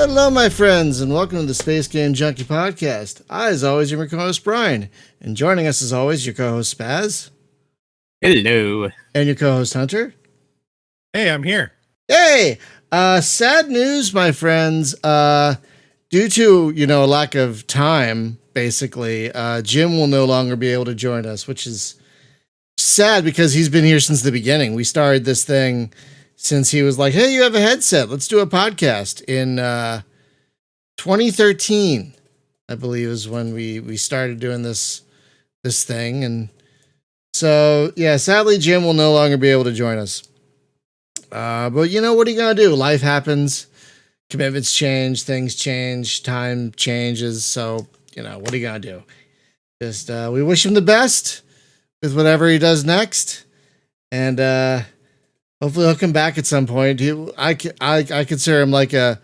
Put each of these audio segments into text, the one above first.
Hello, my friends, and welcome to the Space Game Junkie Podcast. I, as always, am your co-host, Brian. And joining us, as always, your co-host, Spaz. Hello. And your co-host, Hunter. Hey, I'm here. Hey! Sad news, my friends. Due to, a lack of time, basically, Jim will no longer be able to join us, which is sad because he's been here since the beginning. We started this thing since he was like, hey, you have a headset. Let's do a podcast in 2013, I believe, is when we started doing this thing. And so, yeah, sadly, Jim will no longer be able to join us. But, what are you going to do? Life happens. Commitments change. Things change. Time changes. So, what are you going to do? Just we wish him the best with whatever he does next. And, hopefully he'll come back at some point. I consider him like a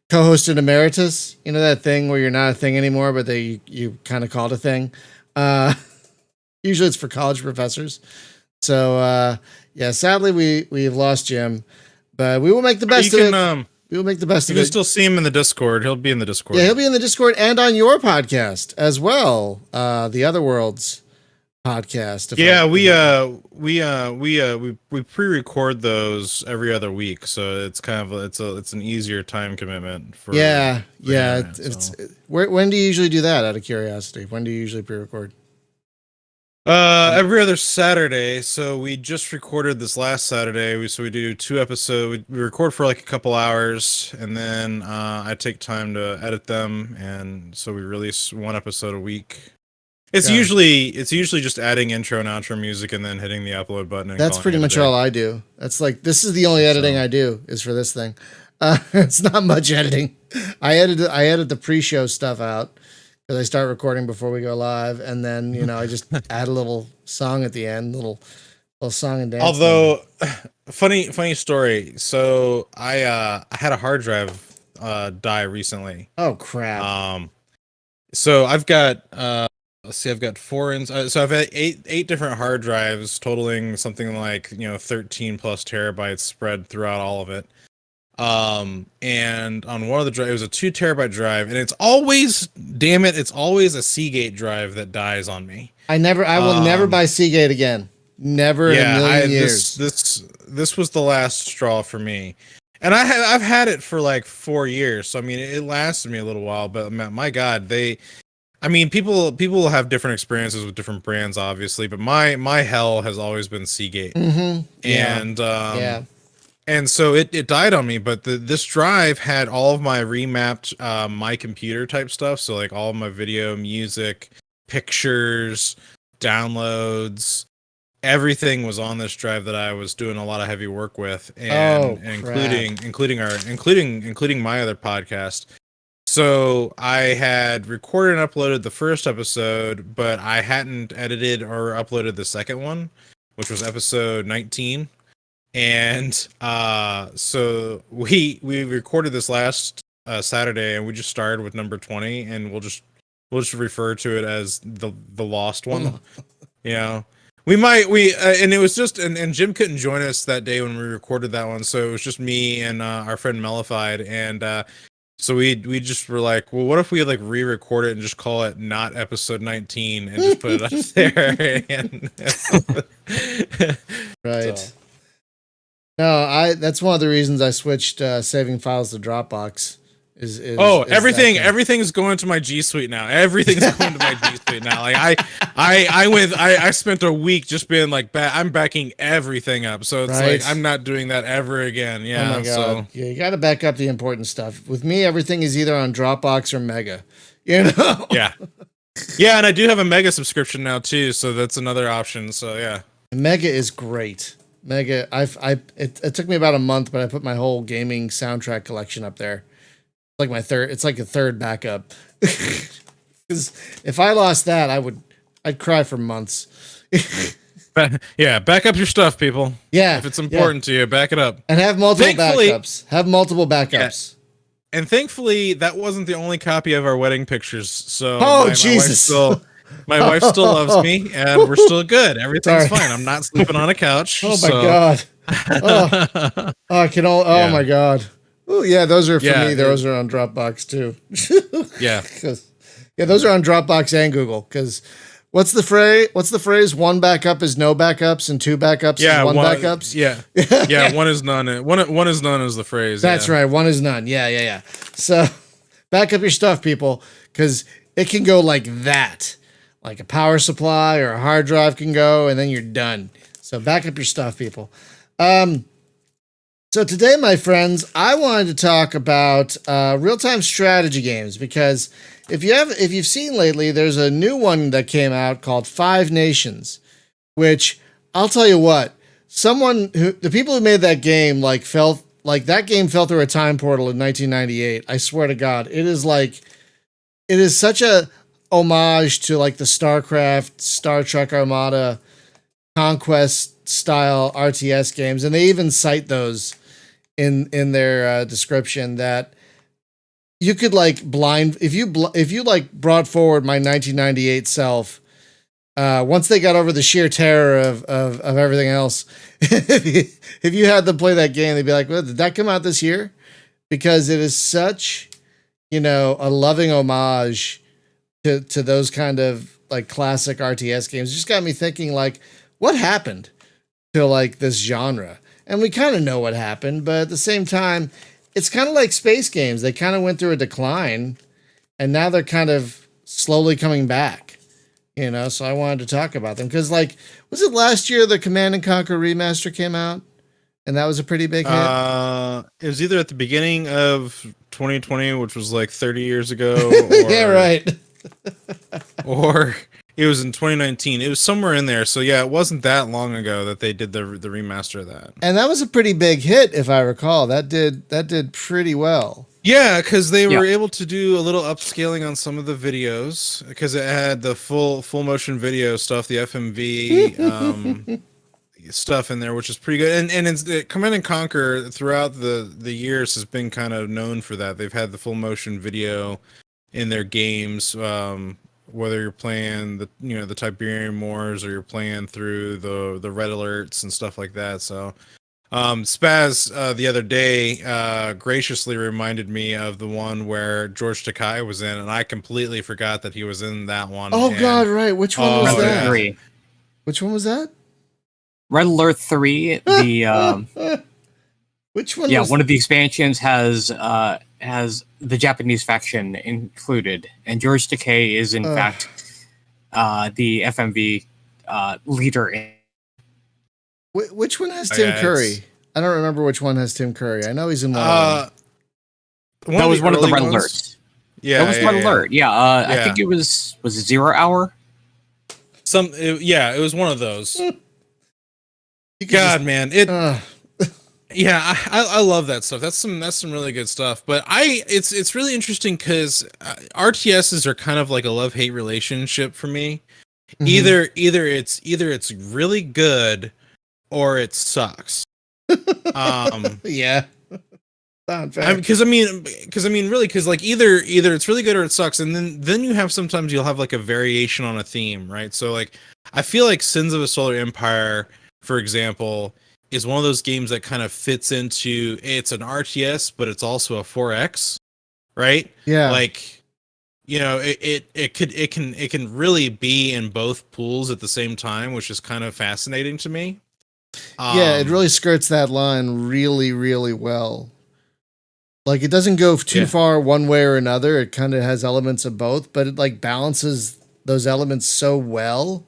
co-host in emeritus. You know that thing where you're not a thing anymore, but you kind of called a thing. Usually it's for college professors. So yeah, sadly we've lost Jim, but we will make the best of it. We will make the best of it. You can still see him in the Discord. He'll be in the Discord. Yeah, he'll be in the Discord and on your podcast as well. The Other Worlds podcast. Yeah, we pre-record those every other week, so it's kind of it's an easier time commitment for. Yeah. When do you usually do that? Out of curiosity, when do you usually pre-record? Every other Saturday. So we just recorded this last Saturday. We do 2 episodes. We record for like a couple hours, and then I take time to edit them, and so we release 1 episode a week. It's usually just adding intro and outro music and then hitting the upload button. And that's pretty much all I do. That's like, this is the only editing I do is for this thing. It's not much editing. I edit the pre-show stuff out because I start recording before we go live, and then I just add a little song at the end, little song and dance. Although, funny story. So I had a hard drive die recently. Oh crap. So I've got let's see, I've got 4 so I've had eight different hard drives totaling something like 13 plus terabytes spread throughout all of it. And on one of the drives, it was a 2 terabyte drive, and it's always a Seagate drive that dies on me. I will never buy Seagate again. Never in a million years. This was the last straw for me. And I've had it for like 4 years. So I mean it lasted me a little while, but my God, people have different experiences with different brands, obviously, but my hell has always been Seagate. Mm-hmm. And and so it died on me, but this drive had all of my remapped my computer type stuff, so like all of my video, music, pictures, downloads, everything was on this drive that I was doing a lot of heavy work with, and including my other podcast. So I had recorded and uploaded the first episode, but I hadn't edited or uploaded the second one, which was episode 19. And so we recorded this last Saturday, and we just started with number 20, and we'll just refer to it as the lost one. And it was just and Jim couldn't join us that day when we recorded that one, so it was just me and our friend Mellified, and so we just were like, well, what if we like re-record it and just call it not episode 19 and just put it up there? Right. So. No, that's one of the reasons I switched saving files to Dropbox. Everything's going to my G Suite now. Everything's going to my G Suite now. Like I spent a week just being like, I'm backing everything up. So it's like I'm not doing that ever again. Yeah. Oh my God. So yeah, you got to back up the important stuff. With me, everything is either on Dropbox or Mega. Yeah. Yeah, and I do have a Mega subscription now too, so that's another option. So yeah. Mega is great. Mega. It took me about a month, but I put my whole gaming soundtrack collection up there. It's like a third backup. Because if I lost that, I'd cry for months. Yeah, back up your stuff, people. Yeah. If it's important to you, back it up. And have multiple backups. And thankfully, that wasn't the only copy of our wedding pictures. So Jesus. My wife still loves me, and we're still good. Everything's fine. I'm not sleeping on a couch. Oh my God. Oh my God. Oh yeah, those are for Yeah, me. Those are on Dropbox too. Yeah. Yeah, those are on Dropbox and Google. Because what's the phrase? One backup is no backups, and two backups is one backups. Yeah. One is none. One is none is the phrase. That's right. One is none. Yeah. So back up your stuff, people, because it can go like that. Like a power supply or a hard drive can go, and then you're done. So back up your stuff, people. So today, my friends, I wanted to talk about real-time strategy games because if you've seen lately, there's a new one that came out called Five Nations, which I'll tell you what, the people who made that game felt like that game fell through a time portal in 1998. I swear to God, it is such a homage to like the StarCraft, Star Trek Armada, Conquest style RTS games, and they even cite those in their description that you could like blind if you brought forward my 1998 self once they got over the sheer terror of everything else. if you had them play that game, they'd be like, well, did that come out this year? Because it is such a loving homage to those kind of like classic RTS games. It just got me thinking, like, what happened to like this genre? And we kind of know what happened, but at the same time, it's kind of like space games. They kind of went through a decline, and now they're kind of slowly coming back. So I wanted to talk about them because, like, was it last year the Command and Conquer remaster came out, and that was a pretty big hit? It was either at the beginning of 2020, which was like 30 years ago. Yeah, right. Or it was in 2019. It was somewhere in there. So yeah, it wasn't that long ago that they did the remaster of that. And that was a pretty big hit, if I recall. That did pretty well. Yeah, because they were able to do a little upscaling on some of the videos because it had the full motion video stuff, the FMV stuff in there, which is pretty good. And it's Command and Conquer throughout the years has been kind of known for that. They've had the full motion video in their games. Whether you're playing the Tiberian Wars or you're playing through the Red Alerts and stuff like that. So Spaz the other day graciously reminded me of the one where George Takei was in, and I completely forgot that he was in that one. Oh God, right. Which one was that? 3. Which one was that? Red Alert 3. The which one? one of the expansions has the Japanese faction included, and George Takei is in fact the FMV leader. Which one has Tim Curry? I don't remember which one has Tim Curry. I know he's in one. That was one of the Red Alerts. Yeah, that was Red Alert. Yeah, I think it was it 0 Hour? It was one of those. God, man, yeah, I love that stuff. That's some really good stuff. But it's really interesting because RTSs are kind of like a love-hate relationship for me. Mm-hmm. Either it's really good or it sucks. Yeah. Because really, because like either it's really good or it sucks, and then you have sometimes you'll have like a variation on a theme, right? So like I feel like Sins of a Solar Empire, for example, is one of those games that kind of fits into, it's an RTS, but it's also a 4X, right? Yeah. Like, it can really be in both pools at the same time, which is kind of fascinating to me. Yeah, it really skirts that line really, really well. Like, it doesn't go too far one way or another. It kind of has elements of both, but it like balances those elements so well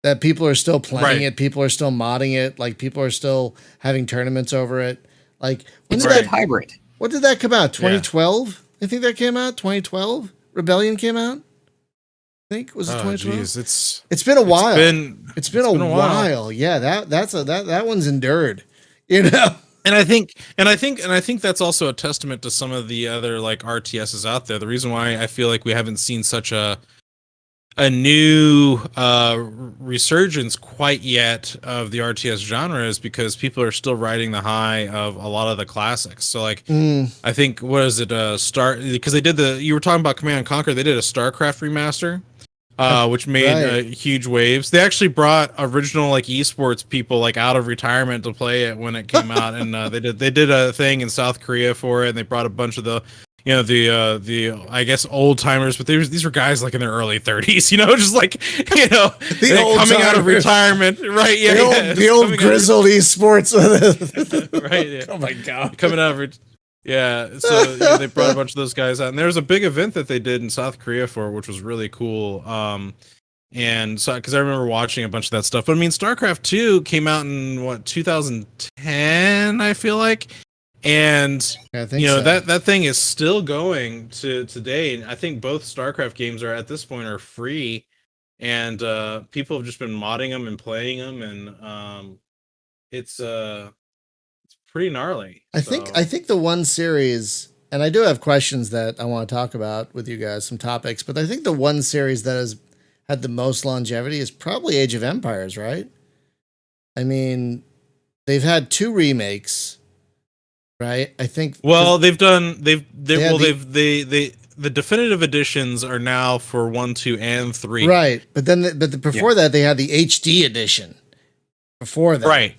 that people are still playing it. People are still modding it. Like, people are still having tournaments over it. Like, when it's did that hybrid? What did that come out? 2012? Yeah. I think that came out. 2012. Rebellion came out. I think was it 2012. Geez, it's been a while. It's been a while. Yeah, that one's endured. And I think that's also a testament to some of the other like RTSs out there. The reason why I feel like we haven't seen such a new resurgence quite yet of the RTS genre is because people are still riding the high of a lot of the classics. So like I think because they did you were talking about Command and Conquer, they did a StarCraft remaster which made huge waves. They actually brought original like esports people like out of retirement to play it when it came out, and they did a thing in South Korea for it, and they brought a bunch of the the I guess old timers, but these were guys like in their early 30s, just like the old coming out of retirement, right? Yeah, the old grizzled esports, right? Yeah. Oh my god, coming out of so they brought a bunch of those guys out, and there was a big event that they did in South Korea for, which was really cool. And so because I remember watching a bunch of that stuff, but I mean, StarCraft 2 came out in 2010, I feel like. And I think so. that thing is still going to today, and I think both StarCraft games are at this point are free, and people have just been modding them and playing them, and it's pretty gnarly. I think the one series, and I do have questions that I want to talk about with you guys, some topics, but I think the one series that has had the most longevity is probably Age of Empires, right? I mean, they've had 2 remakes. Right, I think. Well, the definitive editions are now for 1, 2, and 3. Right, but then before that they had the HD edition. Before that, right,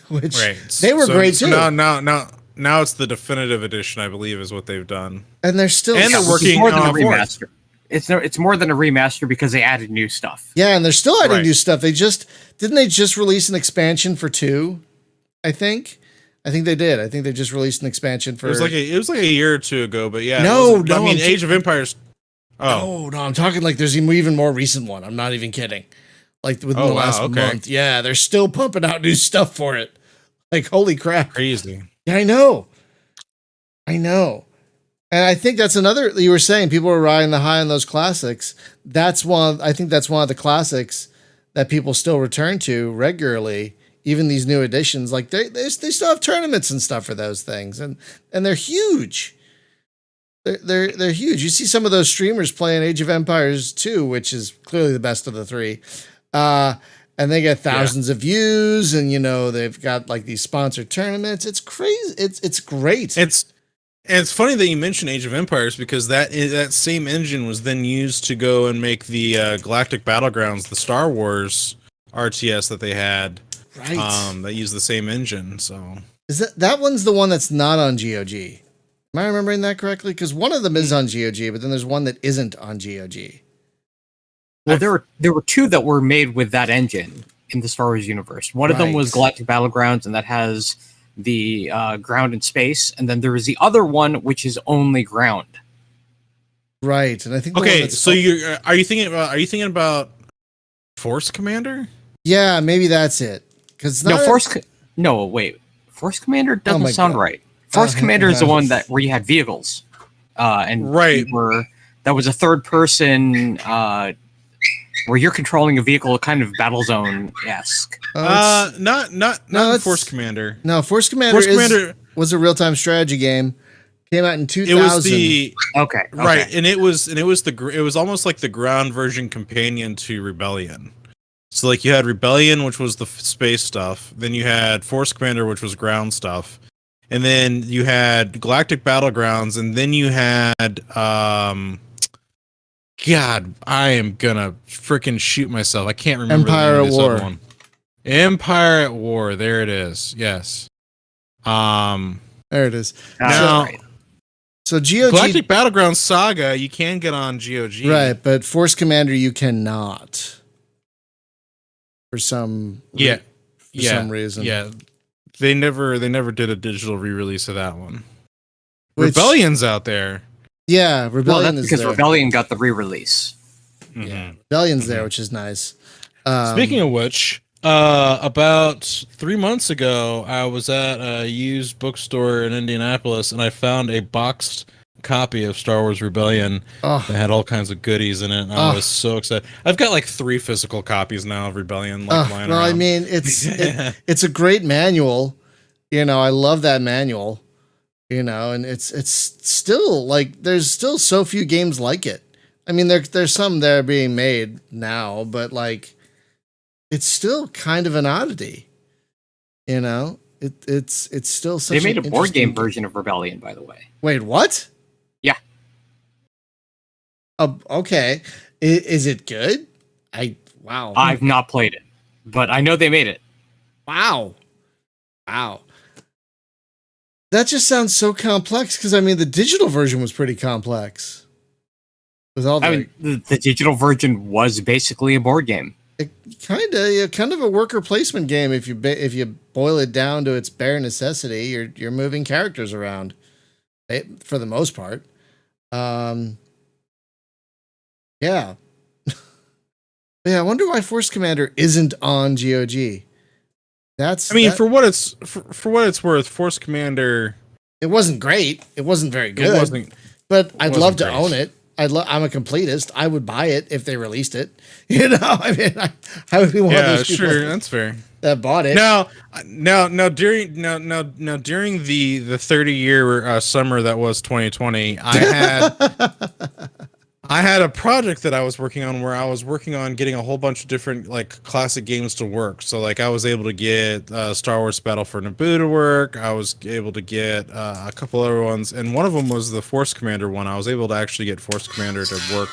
which they were great too. Now it's the definitive edition, I believe, is what they've done, and they're still they're working more than on a remaster. It's more than a remaster because they added new stuff. Yeah, and they're still adding new stuff. They just release an expansion for 2, I think. I think they did. I think they just released an expansion for. It was like a year or 2 ago, but yeah. No. I mean, Age of Empires. Oh no, I'm talking like there's an even more recent one. I'm not even kidding. Like within the last month, yeah, they're still pumping out new stuff for it. Like holy crap, crazy. Yeah, I know. And I think that's another. You were saying people were riding the high on those classics. I think that's one of the classics that people still return to regularly. Even these new editions, like they still have tournaments and stuff for those things, and they're huge. They're huge. You see some of those streamers playing Age of Empires 2, which is clearly the best of the 3, and they get thousands of views, and they've got like these sponsored tournaments. It's crazy. It's great. It's funny that you mentioned Age of Empires because that same engine was then used to go and make the Galactic Battlegrounds, the Star Wars RTS that they had. Right. That use the same engine. So is that one's the one that's not on GOG? Am I remembering that correctly? Because one of them is on GOG, but then there's one that isn't on GOG. Well, there were 2 that were made with that engine in the Star Wars universe. One of them was Galactic Battlegrounds, and that has the ground and space, and then there was the other one which is only ground. Right, and I think so are you thinking about Force Commander? Yeah, maybe that's it. Force Commander doesn't sound right. Force Commander is the one where you had vehicles, and that was a third person where you're controlling a vehicle, kind of Battlezone-esque. Not Force Commander. No, Force Commander was a real-time strategy game. Came out in 2000. It was the right, and it was almost like the ground version companion to Rebellion. So like you had Rebellion, which was the space stuff. Then you had Force Commander, which was ground stuff. And then you had Galactic Battlegrounds. And then you had, God, I am gonna freaking shoot myself. I can't remember Empire at War. One. Empire at War. There it is. Yes. There it is. Now, so GOG Galactic Battlegrounds Saga, you can get on GOG. Right, but Force Commander you cannot. For some reason. Yeah. They never did a digital re-release of that one. Rebellion's out there. Yeah, Rebellion is because there. Rebellion got the re-release. Mm-hmm. Yeah, Rebellion's there, which is nice. Speaking of which, about 3 months ago, I was at a used bookstore in Indianapolis, and I found a boxed copy of Star Wars Rebellion that had all kinds of goodies in it, and I was so excited. I've got like 3 physical copies now of Rebellion lying around. I mean, it's a great manual. I love that manual. And it's still like there's still so few games like it. I mean, there's some that are being made now, but like it's still kind of an oddity. It's still such. They made a board game version of Rebellion, by the way. Wait, what? Yeah. Okay. Is it good? Wow. I've not played it, but I know they made it. Wow. That just sounds so complex because I mean the digital version was pretty complex. With all the digital version was basically a board game. Kind of a worker placement game if you boil it down to its bare necessity. You're moving characters around, for the most part. Yeah. Yeah, I wonder why Force Commander isn't on GOG. For what it's worth, Force Commander. It wasn't great. It wasn't very good. But I'd love to own it. I'm a completist. I would buy it if they released it. You know, I mean, I would be one of those people. Sure, that's fair. That bought it. Now, during the 30-year summer that was 2020, I had a project that I was working on where I was working on getting a whole bunch of different like classic games to work. So like I was able to get Star Wars Battle for Naboo to work. I was able to get a couple other ones, and one of them was the Force Commander one. I was able to actually get Force Commander to work.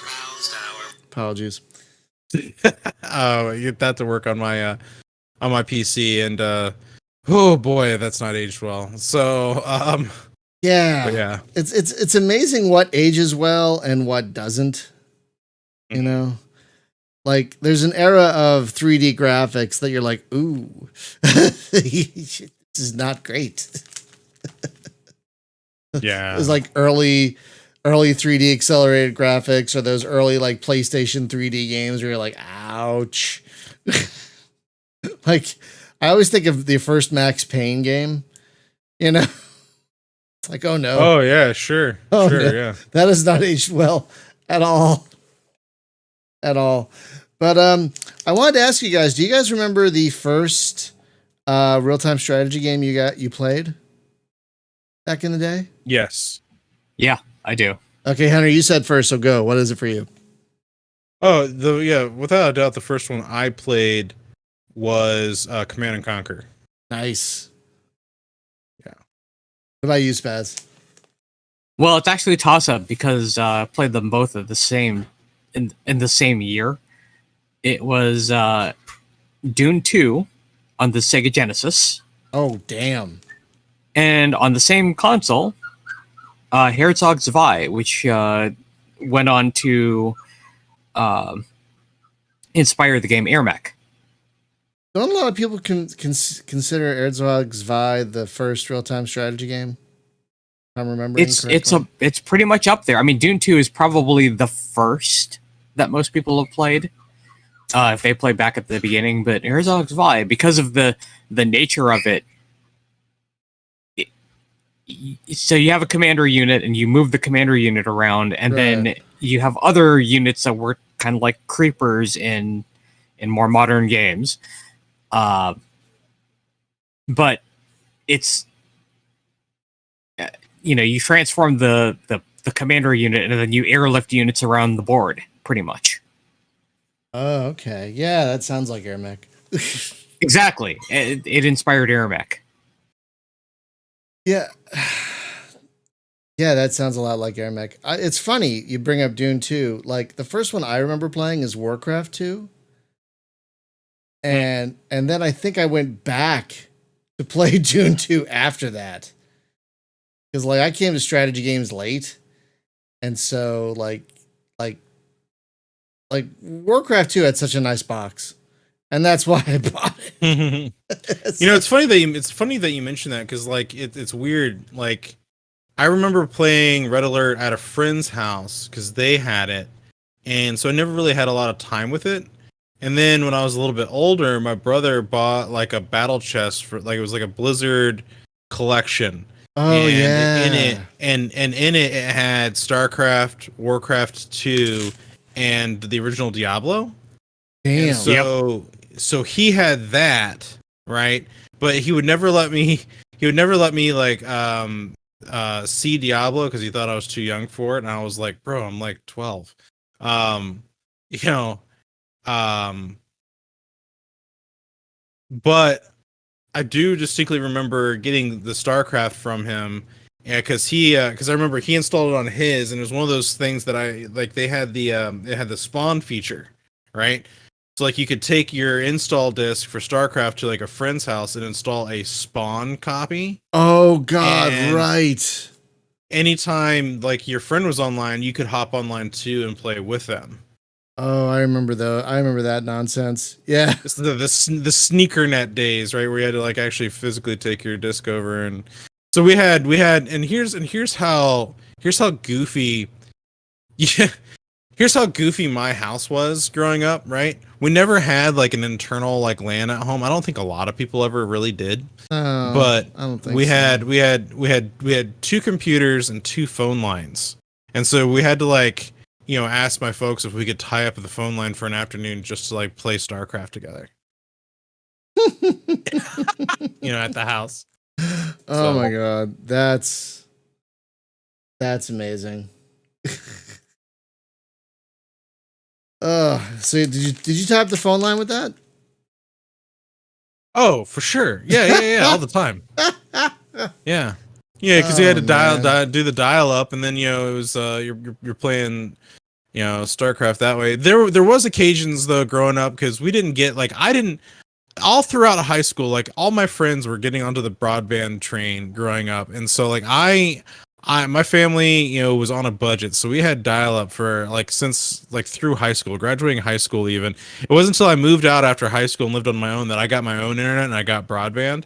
Apologies. Get that to work on my PC, and oh boy, that's not aged well. So yeah, it's amazing what ages well and what doesn't. You know, like there's an era of 3D graphics that you're like, ooh, this is not great. Yeah, it's like early 3D accelerated graphics, or those early like PlayStation 3D games where you're like, ouch. Like I always think of the first Max Payne game, you know. It's like, oh no. Oh yeah, sure. Oh, sure, no. Yeah. That is not aged well at all. At all. But I wanted to ask you guys, do you guys remember the first real-time strategy game you played back in the day? Yes. Yeah, I do. Okay, Hunter, you said first, so go. What is it for you? Oh, without a doubt the first one I played was Command and Conquer. Nice. What about you, Spaz? Well, it's actually a toss-up because I played them both at the same in the same year. It was Dune 2 on the Sega Genesis. Oh, damn. And on the same console, Herzog Zwei, which went on to inspire the game Air Mech. Don't a lot of people consider Herzog Zwei the first real-time strategy game? I'm remembering it's pretty much up there. I mean, Dune 2 is probably the first that most people have played, if they played back at the beginning. But Herzog Zwei, because of the nature of it, so you have a commander unit and you move the commander unit around, and then you have other units that work kind of like creepers in more modern games. But it's, you transform the commander unit and then you airlift units around the board, pretty much. Oh, okay. Yeah, that sounds like Air Mech. Exactly. It inspired Air Mech. Yeah. Yeah, that sounds a lot like Air Mech. It's funny you bring up Dune 2. Like, the first one I remember playing is Warcraft 2. And then I think I went back to play Dune 2 after that. Because like I came to strategy games late. And so like Warcraft 2 had such a nice box. And that's why I bought it. It's funny that you mentioned that, because like it's weird. Like I remember playing Red Alert at a friend's house because they had it. And so I never really had a lot of time with it. And then when I was a little bit older, my brother bought like a battle chest for like, it was like a Blizzard collection. Oh, and yeah. In it had StarCraft, Warcraft 2, and the original Diablo. Damn. And so he had that, right? But he would never let me like see Diablo because he thought I was too young for it. And I was like, bro, I'm like 12. But I do distinctly remember getting the StarCraft from him Yeah, because I remember he installed it on his, and it was one of those things that I like. They had the spawn feature, right? So like you could take your install disk for StarCraft to like a friend's house and install a spawn copy. Oh God, right. Anytime like your friend was online, you could hop online too and play with them. Oh, I remember that nonsense. Yeah, it's the sneaker net days, right, where you had to like actually physically take your disc over. And so we had and here's how goofy yeah here's how goofy my house was growing up, right? We never had like an internal like LAN at home. I don't think a lot of people ever really did. But I don't think we so. had 2 computers and 2 phone lines. And so we had to like, ask my folks if we could tie up the phone line for an afternoon just to like play StarCraft together. At the house. Oh my God. That's amazing. So did you tie up the phone line with that? Oh, for sure. Yeah, all the time. Yeah, because you had to do the dial up, and then it was you're playing StarCraft that way. There was occasions though growing up because we didn't get all throughout high school, like all my friends were getting onto the broadband train growing up, and so like my family was on a budget, so we had dial up for since through high school, graduating high school. Even it wasn't until I moved out after high school and lived on my own that I got my own internet and I got broadband.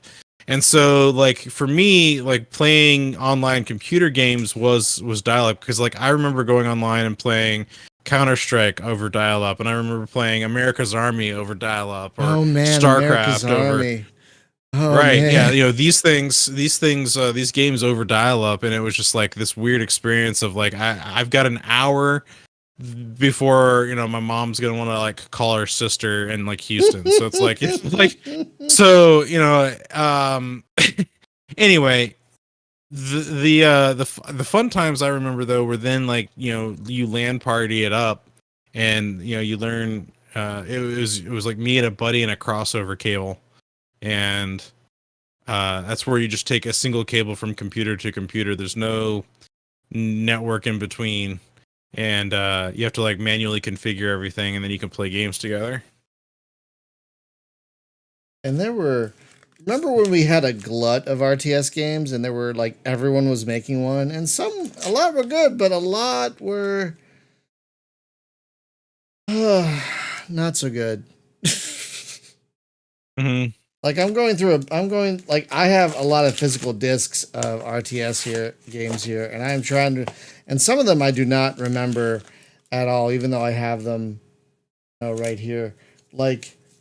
And so for me, playing online computer games was dial up, because I remember going online and playing Counter-Strike over dial up, and I remember playing America's Army over dial up, or StarCraft over. Oh, right, man. Yeah, these games over dial up, and it was just this weird experience of I've got an hour before my mom's gonna want to call her sister in Houston, so anyway, the fun times I remember though were then you LAN party it up, and you learn it was me and a buddy and a crossover cable, and that's where you just take a single cable from computer to computer. There's no network in between. And you have to manually configure everything, and then you can play games together. And remember when we had a glut of RTS games, and there were everyone was making one, and a lot were good, but a lot were not so good. Mm-hmm. I have a lot of physical discs of RTS games here, and I am trying to, and some of them I do not remember at all, even though I have them right here.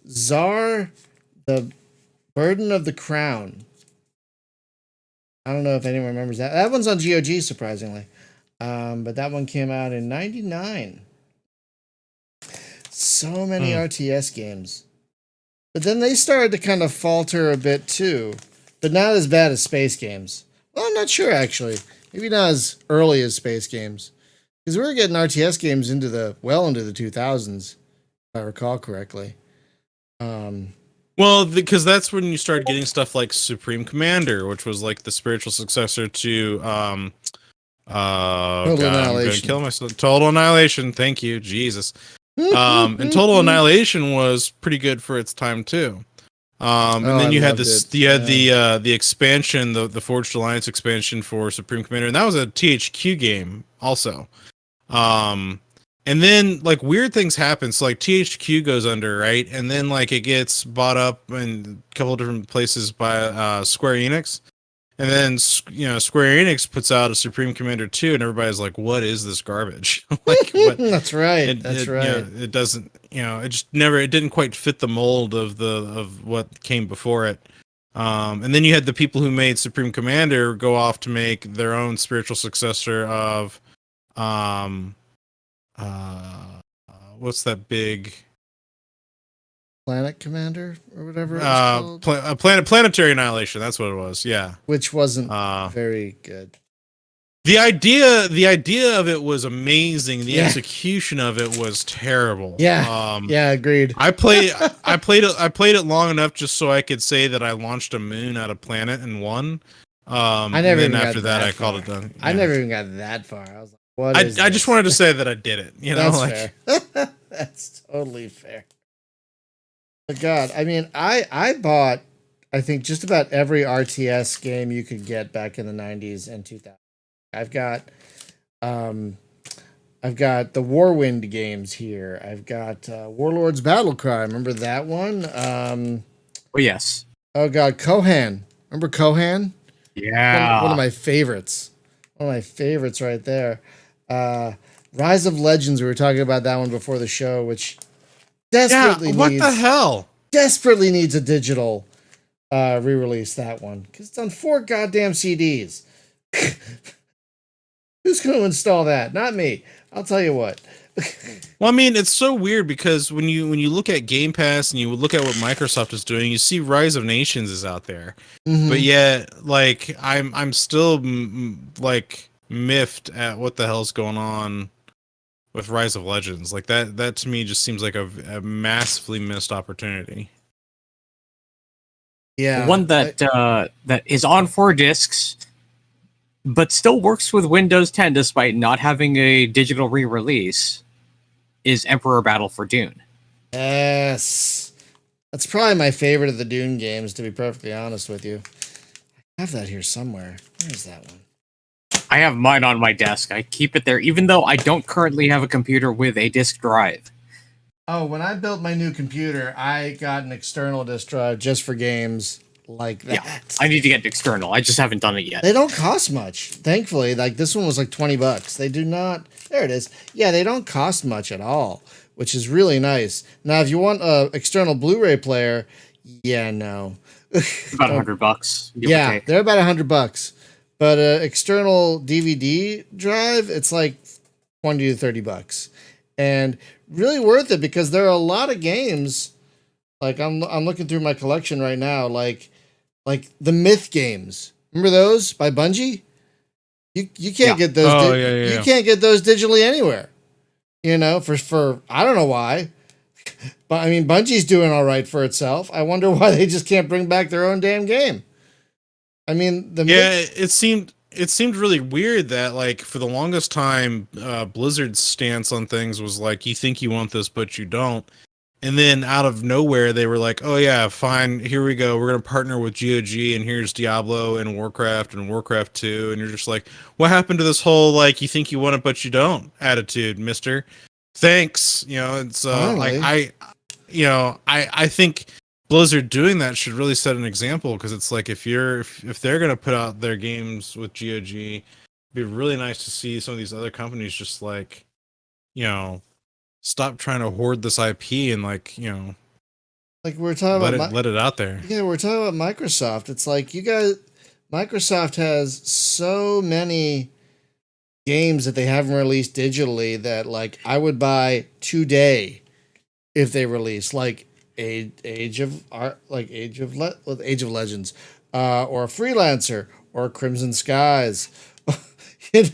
Czar, the Burden of the Crown. I don't know if anyone remembers that. That one's on GOG, surprisingly. But that one came out in 99. So many RTS games. But then they started to kind of falter a bit too, but not as bad as space games. Well, I'm not sure actually. Maybe not as early as space games, because we were getting RTS games into the 2000s, if I recall correctly. Well, because that's when you started getting stuff like Supreme Commander, which was the spiritual successor to Total Annihilation. I'm gonna kill myself. Total Annihilation. Thank you, Jesus. And Total Annihilation was pretty good for its time too. And then you had the expansion, the Forged Alliance expansion for Supreme Commander, and that was a THQ game also. And then weird things happen. So THQ goes under, right? And then it gets bought up in a couple of different places by Square Enix. And then Square Enix puts out a Supreme Commander 2, and everybody's like, "What is this garbage?" What? That's right. That's right. It doesn't. It just never. It didn't quite fit the mold of what came before it. And then you had the people who made Supreme Commander go off to make their own spiritual successor of, what's that big? Planet Commander or whatever it was called. Planetary Annihilation. That's what it was. Yeah, which wasn't very good. The idea of it was amazing. The execution of it was terrible. Yeah. Agreed. I played it long enough just so I could say that I launched a moon at a planet and won. I never and even after got that I called it done. Yeah. I never even got that far. I was like, what is I just wanted to say that I did it. You know, that's fair. That's totally fair. But God, I mean, I bought, I think, just about every RTS game you could get back in the 90s and 2000s. I've got the Warwind games here. I've got Warlords Battlecry. Remember that one? Oh yes. Oh God, Kohan. Remember Kohan? Yeah. One of my favorites. One of my favorites right there. Rise of Legends. We were talking about that one before the show, which desperately the hell? Desperately needs a digital re-release. That one because it's on 4 goddamn CDs. Who's going to install that? Not me. I'll tell you what. Well, I mean, it's so weird because when you look at Game Pass and you look at what Microsoft is doing, you see Rise of Nations is out there, but yet, like, I'm still like miffed at what the hell's going on with Rise of Legends. Like that to me just seems like a massively missed opportunity. Yeah, one that that is on 4 discs, but still works with Windows 10 despite not having a digital re-release, is Emperor Battle for Dune. Yes. That's probably my favorite of the Dune games, to be perfectly honest with you. I have that here somewhere. Where's that one? I have mine on my desk. I keep it there, even though I don't currently have a computer with a disk drive. Oh, when I built my new computer, I got an external disk drive just for games like that. Yeah, I need to get external. I just haven't done it yet. They don't cost much, thankfully. Like this one was like $20. They do not. There it is. Yeah, they don't cost much at all, which is really nice. Now, if you want a external Blu-ray player, yeah, no. About $100. Yeah, they're about $100. But an external DVD drive, it's like $20 to $30, and really worth it because there are a lot of games. Like I'm looking through my collection right now, like the Myth games. Remember those by Bungie? You can't get those. You can't get those digitally anywhere. You know, for I don't know why, but I mean Bungie's doing all right for itself. I wonder why they just can't bring back their own damn game. I mean, it seemed really weird that, like, for the longest time, Blizzard's stance on things was like, you think you want this, but you don't. And then out of nowhere, they were like, oh yeah, fine, here we go. We're going to partner with GOG, and here's Diablo and Warcraft 2. And you're just like, what happened to this whole, like, you think you want it, but you don't attitude, mister? Thanks. You know, it's, I think Blizzard doing that should really set an example, because it's like if they're going to put out their games with GOG, it'd be really nice to see some of these other companies just like, you know, stop trying to hoard this IP and, like, you know, like we're talking let it out there. Yeah, we're talking about Microsoft. It's like Microsoft has so many games that they haven't released digitally that, like, I would buy today if they release, like Age of Legends, or Freelancer, or Crimson Skies. You know,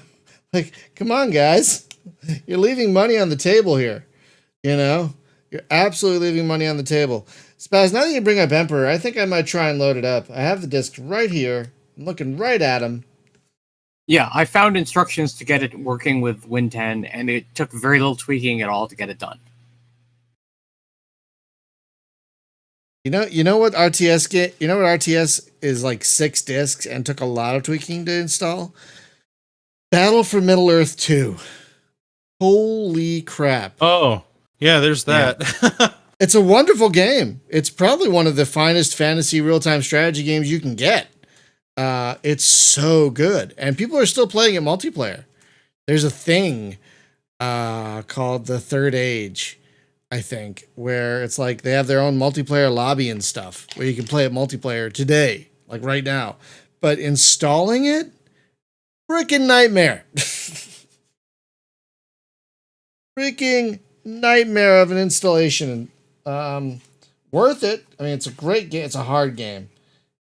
like, come on, guys, you're leaving money on the table here. You know, you're absolutely leaving money on the table. Spaz, now that you bring up Emperor, I think I might try and load it up. I have the disc right here. I'm looking right at him. Yeah, I found instructions to get it working with Win 10, and it took very little tweaking at all to get it done. You know what RTS get? You know what RTS is, like 6 discs and took a lot of tweaking to install? Battle for Middle-earth 2. Holy crap. Oh, yeah, there's that. Yeah. It's a wonderful game. It's probably one of the finest fantasy real-time strategy games you can get. It's so good. And people are still playing it multiplayer. There's a thing called the Third Age, I think, where it's like they have their own multiplayer lobby and stuff where you can play it multiplayer today, like right now. But installing it, freaking nightmare. Freaking nightmare of an installation. Worth it. I mean, it's a great game. It's a hard game.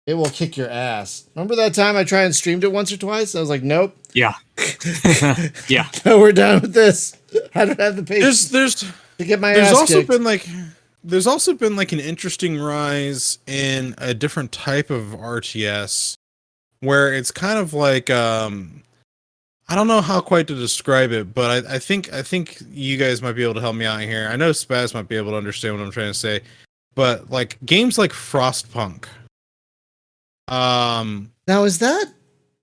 It will kick your ass. Remember that time I tried and streamed it once or twice? I was like, nope. Yeah. Yeah. No, we're done with this. I don't have the patience. To get my ass also kicked. There's also been like an interesting rise in a different type of RTS where it's kind of like I don't know how quite to describe it, but I think you guys might be able to help me out here. I know Spaz might be able to understand what I'm trying to say, but like games like Frostpunk. Now is that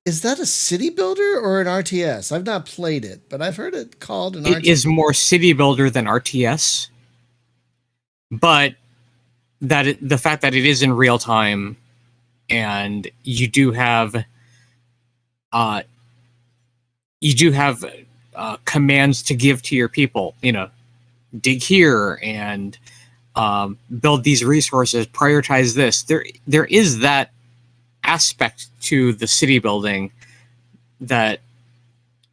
a city builder or an RTS? I've not played it, but I've heard it called an RTS. It is more city builder than RTS, but the fact that it is in real time, and you do have commands to give to your people. You know, dig here and build these resources, prioritize this. There is that aspect to the city building that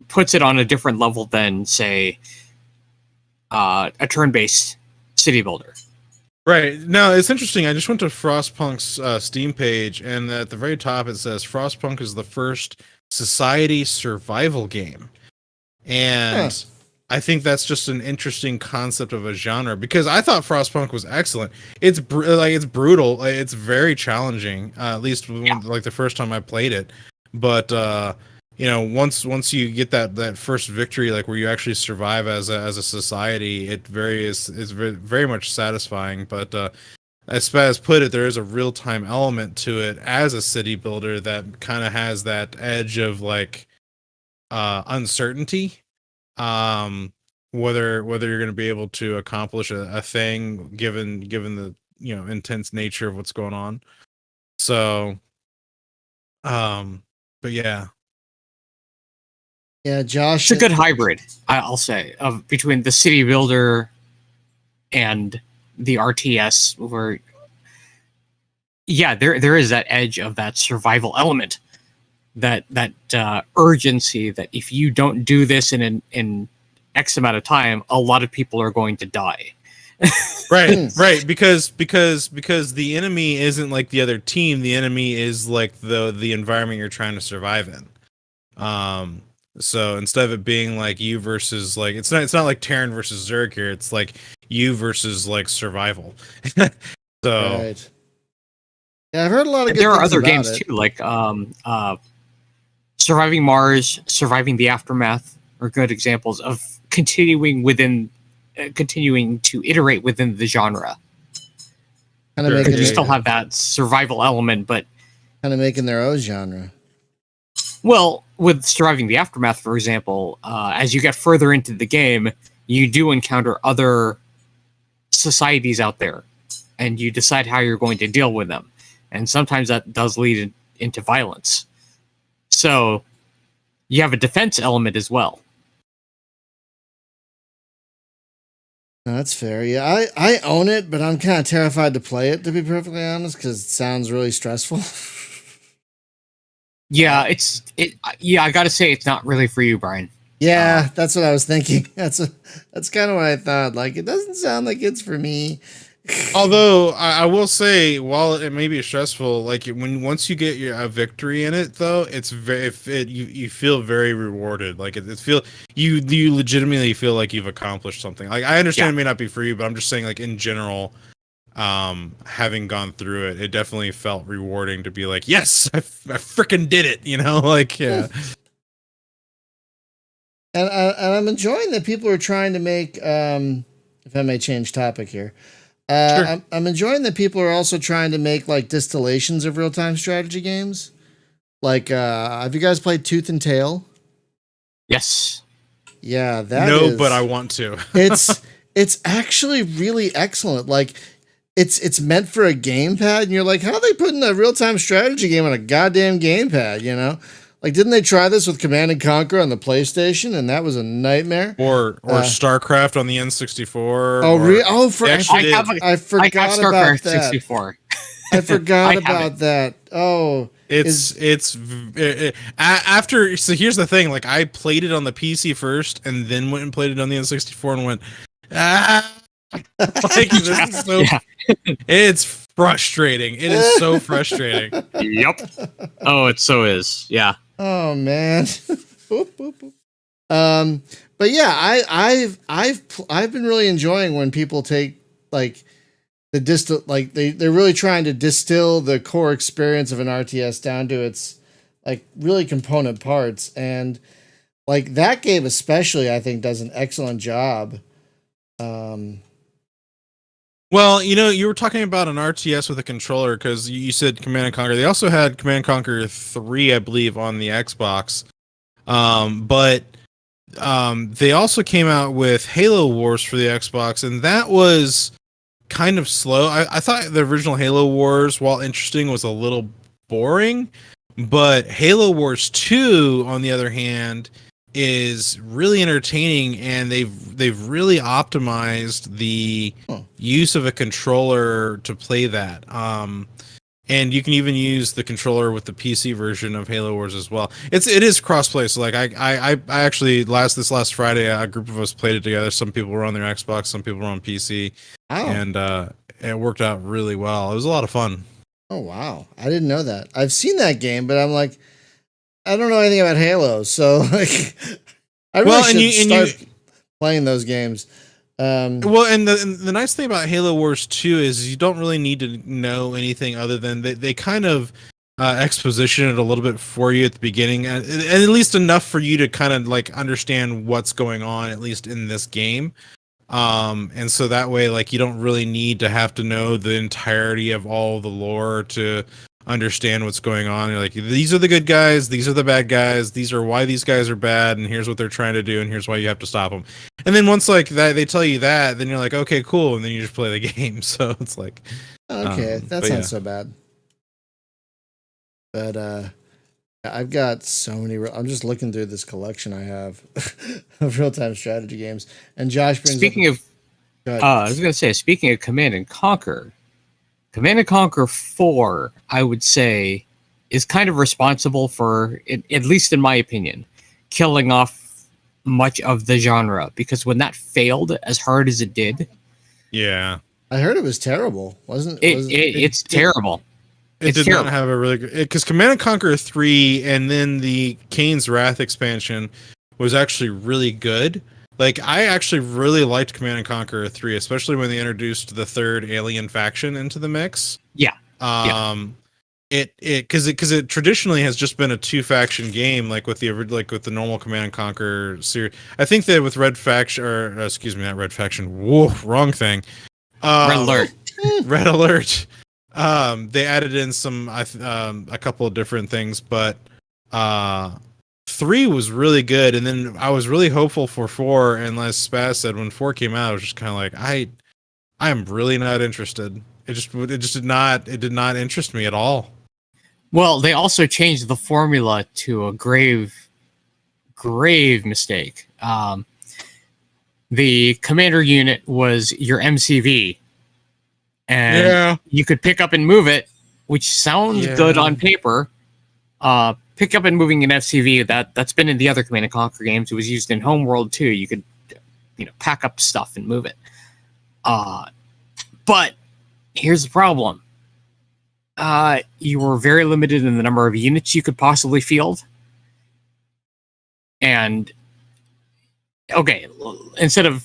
puts it on a different level than, say, a turn-based city builder. Right. No, it's interesting. I just went to Frostpunk's Steam page, and at the very top it says Frostpunk is the first society survival game. And I think that's just an interesting concept of a genre, because I thought Frostpunk was excellent. It's it's brutal. It's very challenging, at least like the first time I played it. But you know, once you get that first victory, like where you actually survive as a society, it's very much satisfying. But as Spaz put it, there is a real time element to it as a city builder that kind of has that edge of like uncertainty, whether you're going to be able to accomplish a thing given the, you know, intense nature of what's going on. So but yeah. Yeah, Josh. It's a good hybrid, I'll say, of between the city builder and the RTS, where there is that edge of that survival element, that urgency that if you don't do this in X amount of time, a lot of people are going to die. right, because the enemy isn't like the other team. The enemy is like the environment you're trying to survive in. So instead of it being like you versus like, it's not like Terran versus Zerg here. It's like you versus like survival. So right. Yeah, I've heard a lot of good there are things other about games it. too, like Surviving Mars, Surviving the Aftermath are good examples of continuing to iterate within the genre. Kind of Because you still have that survival element, but kind of making their own genre. Well, with Surviving the Aftermath, for example, as you get further into the game, you do encounter other societies out there, and you decide how you're going to deal with them. And sometimes that does lead into violence. So you have a defense element as well. No, that's fair. Yeah, I own it, but I'm kind of terrified to play it, to be perfectly honest, because it sounds really stressful. Yeah, I gotta say it's not really for you, Brian. Yeah, that's what I was thinking. That's kind of what I thought. Like, it doesn't sound like it's for me. Although I will say, while it may be stressful, like once you get a victory in it, though, it's you feel very rewarded. Like you legitimately feel like you've accomplished something. Like, I understand it may not be for you, but I'm just saying, like, in general, having gone through it, it definitely felt rewarding to be like, yes, I freaking did it. You know, like, yeah. And I'm enjoying that people are trying to make. If I may change topic here. Sure. I'm enjoying that people are also trying to make like distillations of real-time strategy games. Like, have you guys played Tooth and Tail? Yes. Yeah, but I want to. It's actually really excellent. Like, it's meant for a gamepad, and you're like, how are they putting a real-time strategy game on a goddamn gamepad? You know, like, didn't they try this with Command and Conquer on the PlayStation, and that was a nightmare? Or StarCraft on the N64. I forgot about that. 64. I forgot about that. Oh, after. So here's the thing: like, I played it on the PC first, and then went and played it on the N64, and went, like, this is so. Yeah. It's frustrating. It is so frustrating. Yep. Oh, it so is. Yeah. Oh man. But yeah, I've been really enjoying when people take like they're really trying to distill the core experience of an RTS down to its like really component parts, and like that game especially, I think does an excellent job. Well, you were talking about an RTS with a controller because you said Command and Conquer. They also had Command and Conquer 3, I believe, on the Xbox. But they also came out with Halo Wars for the Xbox, and that was kind of slow. I thought the original Halo Wars, while interesting, was a little boring. But Halo Wars 2, on the other hand, is really entertaining, and they've really optimized the use of a controller to play that. And you can even use the controller with the PC version of Halo Wars as well. It is crossplay. So like I actually this last Friday, a group of us played it together. Some people were on their Xbox, some people were on PC, and it worked out really well. It was a lot of fun. Oh wow, I didn't know that. I've seen that game, but I'm like, I don't know anything about Halo, so like, I really should start playing those games. Well, and the nice thing about Halo Wars 2 is you don't really need to know anything other than they kind of exposition it a little bit for you at the beginning, and at least enough for you to kind of like understand what's going on, at least in this game. And so that way, like, you don't really need to have to know the entirety of all the lore to understand what's going on. You're like, these are the good guys, these are the bad guys, these are why these guys are bad, and here's what they're trying to do, and here's why you have to stop them. And then once like that they tell you that, then you're like, okay, cool, and then you just play the game. So it's like, okay, that's not so bad. But I've got so many. I'm just looking through this collection I have of real-time strategy games. And Josh brings. Speaking of, I was going to say, speaking of Command and Conquer 4, I would say, is kind of responsible for, at least in my opinion, killing off much of the genre. Because when that failed as hard as it did, yeah, I heard it was terrible. It's terrible. It did not have a really good, because Command and Conquer 3 and then the Kane's Wrath expansion was actually really good. Like, I actually really liked Command and Conquer 3, especially when they introduced the third alien faction into the mix. Yeah. Because it traditionally has just been a 2-faction game, like with the normal Command and Conquer series. I think that with Red Faction, or excuse me, not Red Faction. Whoa, wrong thing. Red Alert. Red Alert. They added in some a couple of different things, but 3 was really good, and then I was really hopeful for 4. And as Spaz said, when 4 came out, I was just kind of like, I am really not interested. It did not interest me at all. Well, they also changed the formula to a grave mistake. The commander unit was your MCV. And you could pick up and move it, which sounds good on paper. Pick up and moving an FCV, that's been in the other Command & Conquer games. It was used in Homeworld too. You could, pack up stuff and move it. But here's the problem. You were very limited in the number of units you could possibly field. And, okay, instead of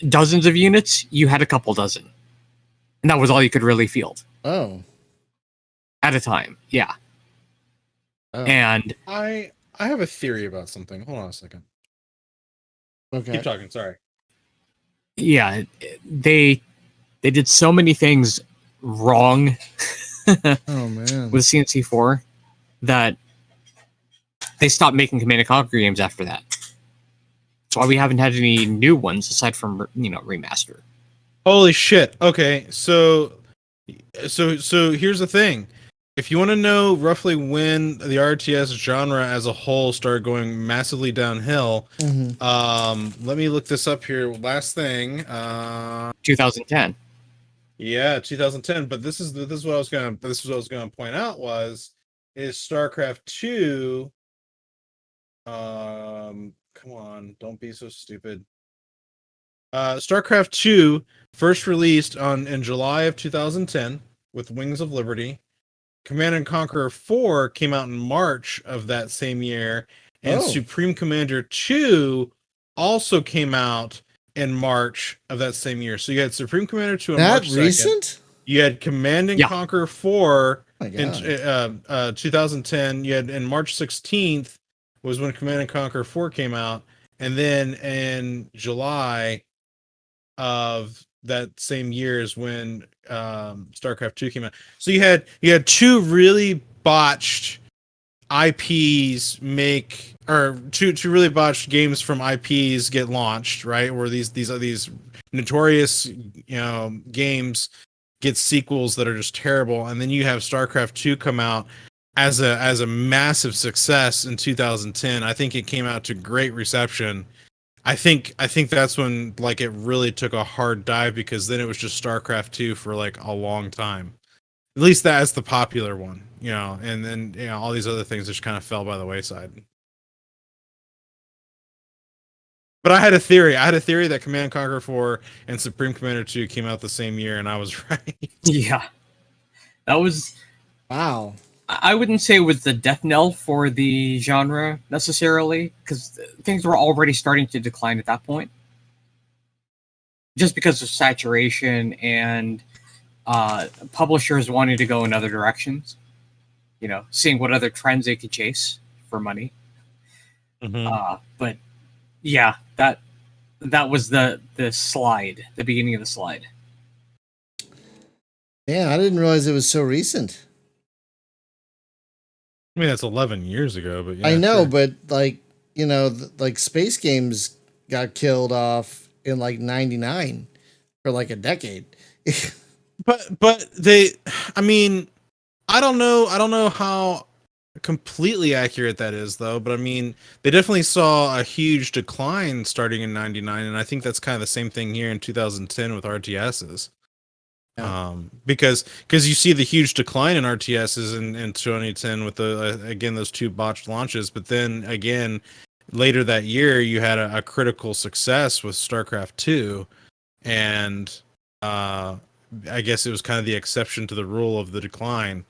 dozens of units, you had a couple dozen. And that was all you could really field. Oh. At a time, yeah. Oh. And I have a theory about something. Hold on a second. Okay. Keep talking, sorry. Yeah, they did so many things wrong oh man. with CNC4 that they stopped making Command & Conquer games after that. That's why we haven't had any new ones aside from, remaster. Holy shit. Okay, so here's the thing. If you want to know roughly when the RTS genre as a whole started going massively downhill, let me look this up here. Last thing, 2010. Yeah, 2010. But this is what I was gonna point out is StarCraft 2. Come on, don't be so stupid. StarCraft 2 first released in July of 2010 with Wings of Liberty. Command & Conquer 4 came out in March of that same year, and Supreme Commander 2 also came out in March of that same year. So you had Supreme Commander 2 in March 2nd. That recent? You had Command & Conquer 4 my In God. 2010, you had in March 16th was when Command and Conquer 4 came out, and then in July of that same year is when StarCraft 2 came out. So you had two really botched IPs make, or two really botched games from IPs get launched, right? Where these notorious games get sequels that are just terrible, and then you have StarCraft 2 come out as a massive success in 2010. I think it came out to great reception. I think that's when like it really took a hard dive, because then it was just StarCraft 2 for like a long time. At least that's the popular one, and then all these other things just kind of fell by the wayside. But I had a theory. That Command and Conquer 4 and Supreme Commander 2 came out the same year, and I was right. Yeah. That was... Wow. I wouldn't say it was the death knell for the genre necessarily, because things were already starting to decline at that point. Just because of saturation and publishers wanting to go in other directions. Seeing what other trends they could chase for money. Mm-hmm. But yeah, that was the slide, the beginning of the slide. Yeah, I didn't realize it was so recent. I mean, that's 11 years ago, but yeah, I know, sure. but like, like Space Games got killed off in like 99 for like a decade. but they, I mean, I don't know how completely accurate that is though, but I mean, they definitely saw a huge decline starting in 99, and I think that's kind of the same thing here in 2010 with RTSs. Yeah. Because you see the huge decline in RTSs in 2010 with again those two botched launches, but then again later that year you had a critical success with StarCraft 2, and I guess it was kind of the exception to the rule of the decline.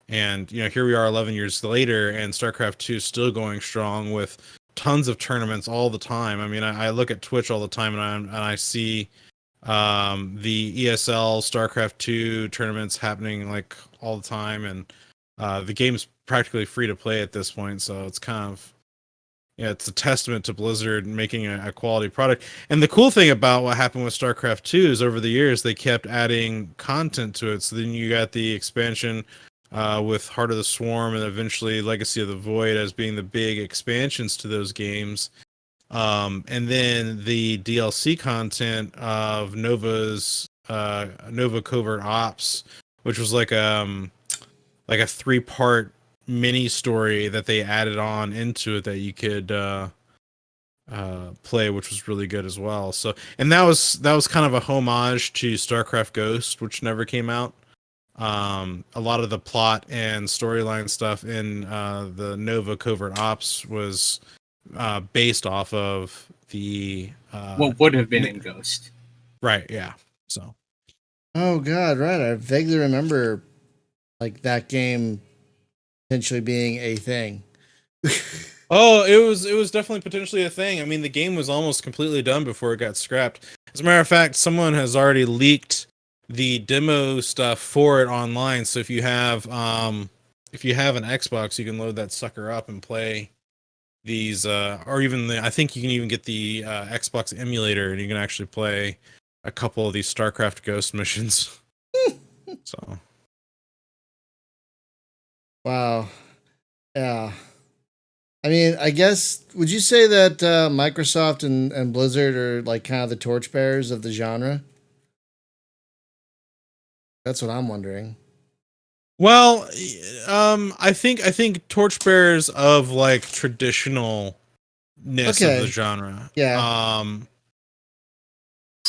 And here we are 11 years later, and StarCraft 2 is still going strong with tons of tournaments all the time. I mean, I look at Twitch all the time, and I see the ESL StarCraft 2 tournaments happening like all the time, and the game's practically free to play at this point, so it's kind of it's a testament to Blizzard making a quality product. And the cool thing about what happened with StarCraft 2 is over the years they kept adding content to it. So then you got the expansion with Heart of the Swarm, and eventually Legacy of the Void as being the big expansions to those games. And then the DLC content of Nova Covert Ops, which was like a 3-part mini story that they added on into it that you could play, which was really good as well. So, and that was kind of a homage to StarCraft Ghost, which never came out. A lot of the plot and storyline stuff in the Nova Covert Ops was based off of the what would have been in Ghost. Right, yeah. So. Oh god, right. I vaguely remember like that game potentially being a thing. Oh, it was definitely potentially a thing. I mean, the game was almost completely done before it got scrapped. As a matter of fact, someone has already leaked the demo stuff for it online. So if you have an Xbox, you can load that sucker up and play these, or even I think you can even get the Xbox emulator, and you can actually play a couple of these StarCraft Ghost missions. So. Wow. Yeah. I mean, I guess, would you say that Microsoft and Blizzard are like kind of the torchbearers of the genre? That's what I'm wondering. Well, I think torchbearers of like traditionalness of the genre. Yeah.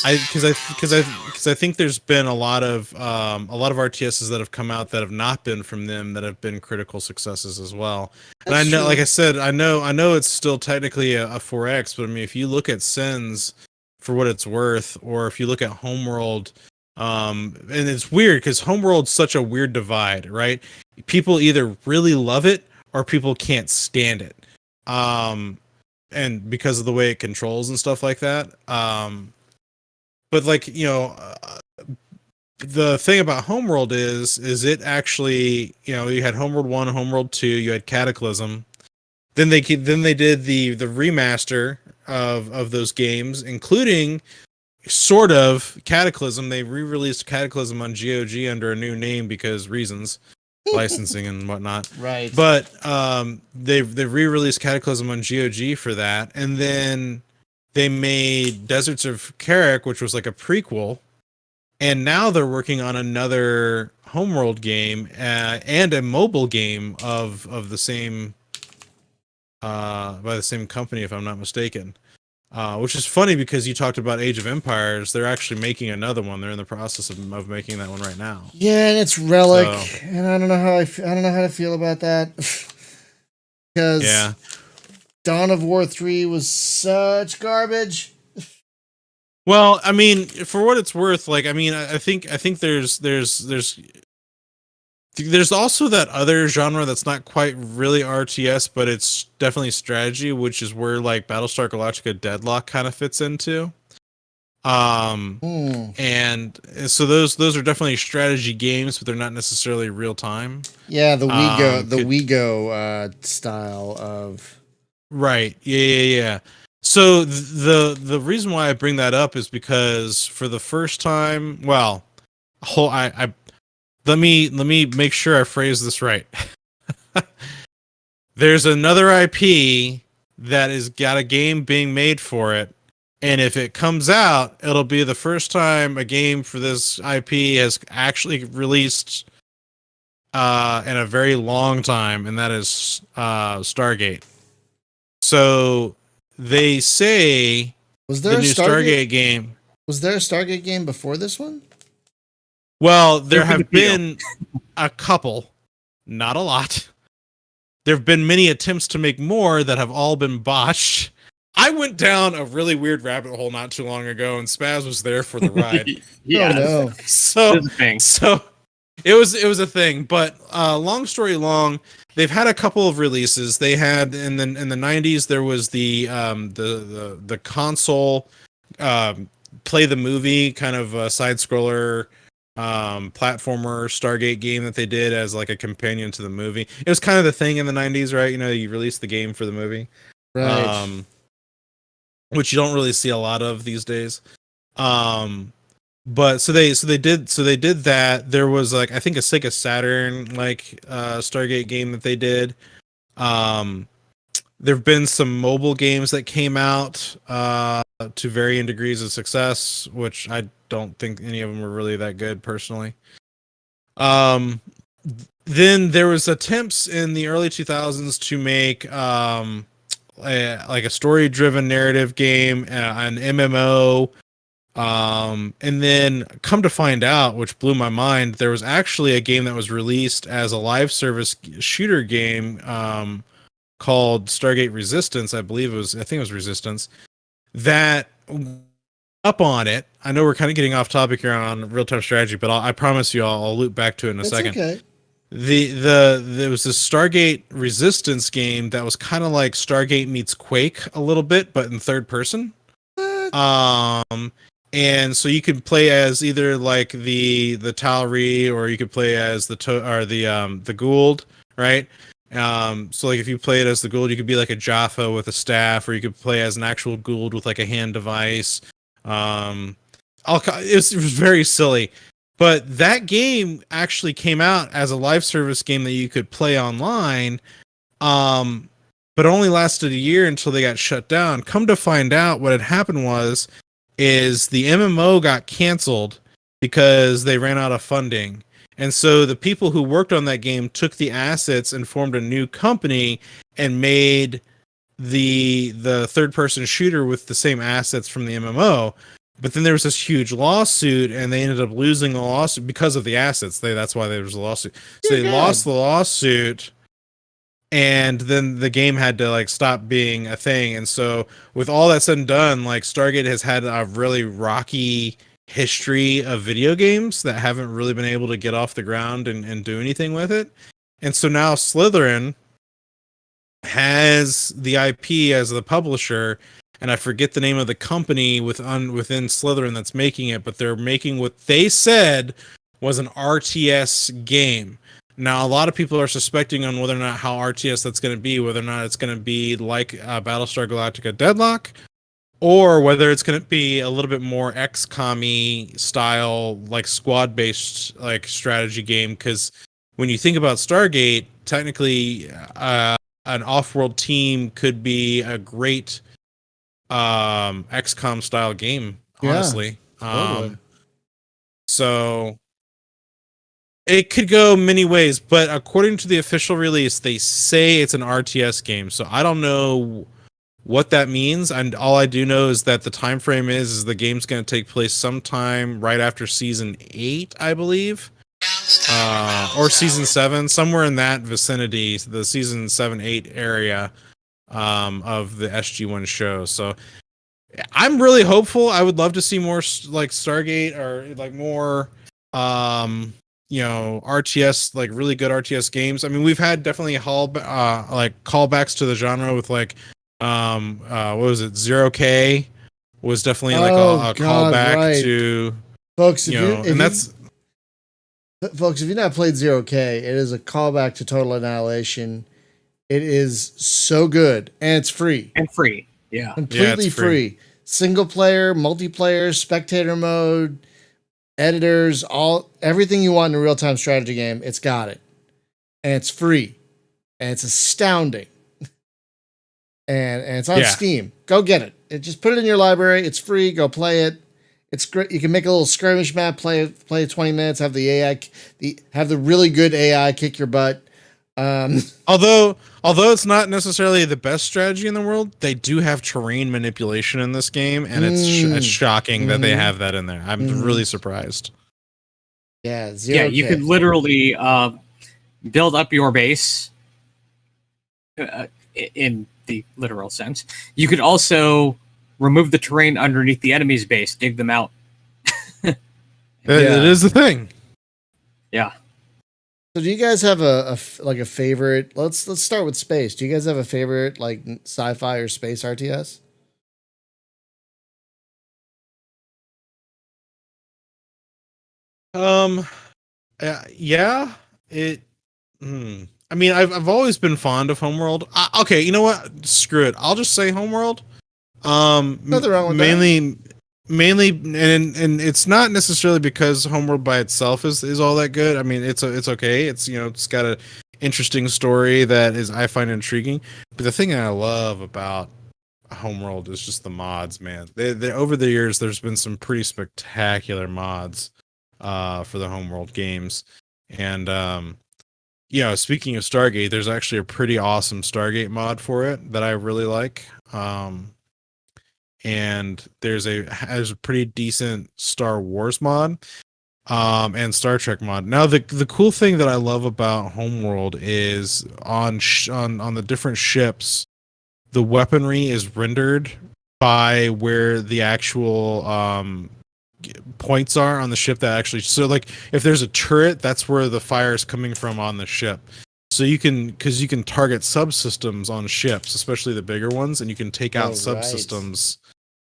Because I think there's been a lot of RTSs that have come out that have not been from them, that have been critical successes as well. And I know, like I said, I know it's still technically a 4X, but I mean, if you look at Sins for what it's worth, or if you look at Homeworld, and it's weird because Homeworld's such a weird divide, right? People either really love it or people can't stand it, and because of the way it controls and stuff like that. But like, the thing about Homeworld is it actually, you had Homeworld 1, Homeworld 2, you had Cataclysm. Then they did the remaster of those games, including sort of Cataclysm. They re-released Cataclysm on GOG under a new name because reasons, licensing and whatnot. Right. But they've re-released Cataclysm on GOG for that, and then they made Deserts of Karak, which was like a prequel, and now they're working on another Homeworld game and a mobile game of the same by the same company, if I'm not mistaken. Which is funny because you talked about Age of Empires. They're actually making another one. They're in the process of making that one right now. Yeah, and it's Relic, and I don't know how I don't know how to feel about that because Dawn of War 3 was such garbage. Well, I mean, for what it's worth, like, I mean, I think there's also that other genre that's not quite really RTS, but it's definitely strategy, which is where like Battlestar Galactica Deadlock kind of fits into. And so those are definitely strategy games, but they're not necessarily real time. Yeah, the WeGo style of right. Yeah. So the reason why I bring that up is because for the first time, well, let me make sure I phrase this right. There's another IP that has got a game being made for it, and if it comes out, it'll be the first time a game for this IP has actually released in a very long time, and that is Stargate. So they say was there the new Stargate game. Was there a Stargate game before this one? Well, there have been a couple, not a lot. There have been many attempts to make more that have all been botched. I went down a really weird rabbit hole not too long ago, and Spaz was there for the ride. Yeah, no. So it was a thing. But long story long, they've had a couple of releases. They had in the 90s there was the console play the movie kind of side scroller platformer Stargate game that they did as like a companion to the movie. It was kind of the thing in the 90s, right? You released the game for the movie, right? Which you don't really see a lot of these days. But so they did that. There was like I think a Sega Saturn like Stargate game that they did. There've been some mobile games that came out to varying degrees of success, which I don't think any of them were really that good personally. Then there was attempts in the early 2000s to make like a story-driven narrative game, an MMO, and then come to find out, which blew my mind, there was actually a game that was released as a live service shooter game called Stargate Resistance. I think it was Resistance, that up on it. I know we're kind of getting off topic here on real-time strategy, but I promise you I'll loop back to it in a second. Okay. There was this Stargate Resistance game that was kind of like Stargate meets Quake a little bit, but in third person. And so you could play as either like the Tauri, or you could play as the Gould, right? So like if you played as the Gould, you could be like a Jaffa with a staff, or you could play as an actual Gould with like a hand device. It was very silly. But that game actually came out as a live service game that you could play online, but only lasted a year until they got shut down. Come to find out, what had happened is the MMO got canceled because they ran out of funding. And so the people who worked on that game took the assets and formed a new company and made the third-person shooter with the same assets from the MMO. But then there was this huge lawsuit, and they ended up losing the lawsuit because of the assets. That's why there was a lawsuit. So they lost the lawsuit, and then the game had to like stop being a thing. And so with all that said and done, like Stargate has had a really rocky history of video games that haven't really been able to get off the ground and do anything with it. And so now Slytherin has the IP as the publisher, and I forget the name of the company within Slytherin that's making it, but they're making what they said was an RTS game. Now, a lot of people are suspecting on whether or not how RTS that's going to be, whether or not it's going to be like Battlestar Galactica Deadlock, or whether it's going to be a little bit more XCOM-y style, like squad-based like strategy game. Because when you think about Stargate, technically, an off-world team could be a great XCOM style game. Honestly, totally. So it could go many ways, but according to the official release, they say it's an RTS game. So I don't know what that means, and all I do know is that the time frame is the game's going to take place sometime right after season 8, I believe, or season 7, somewhere in that vicinity, the season 7-8 area of the SG1 show. So I'm really hopeful. I would love to see more like Stargate or like more RTS, like really good RTS games. I mean, we've had definitely like callbacks to the genre with like what was it, 0K was definitely like a callback to folks, folks, if you've not played 0K, it is a callback to Total Annihilation. It is so good, and it's free. Yeah, completely free. Single player, multiplayer, spectator mode, editors, everything you want in a real-time strategy game. It's got it, and it's free, and it's astounding. And it's on Steam. Go get it. Just put it in your library. It's free. Go play it. It's great. You can make a little skirmish map. Play 20 minutes. Have the AI, have the really good AI kick your butt. Although it's not necessarily the best strategy in the world, they do have terrain manipulation in this game, and it's shocking that they have that in there. I'm really surprised. Yeah, 0K. Yeah, you could literally build up your base in the literal sense. You could also remove the terrain underneath the enemy's base, dig them out. It is the thing. Yeah. So do you guys have a favorite? Let's start with space. Do you guys have a favorite like sci-fi or space RTS? Yeah. I mean, I've always been fond of Homeworld. Okay, you know what? Screw it. I'll just say Homeworld. Nothing wrong with mainly, and it's not necessarily because Homeworld by itself is all that good. I mean, it's okay. It's it's got a interesting story that I find intriguing. But the thing that I love about Homeworld is just the mods, man. They over the years, there's been some pretty spectacular mods for the Homeworld games, and speaking of Stargate, there's actually a pretty awesome Stargate mod for it that I really like. And there's a pretty decent Star Wars mod, and Star Trek mod. Now, the cool thing that I love about Homeworld is on the different ships, the weaponry is rendered by where the actual points are on the ship that actually. So, like, if there's a turret, that's where the fire is coming from on the ship. So you can target subsystems on ships, especially the bigger ones, and you can take out subsystems.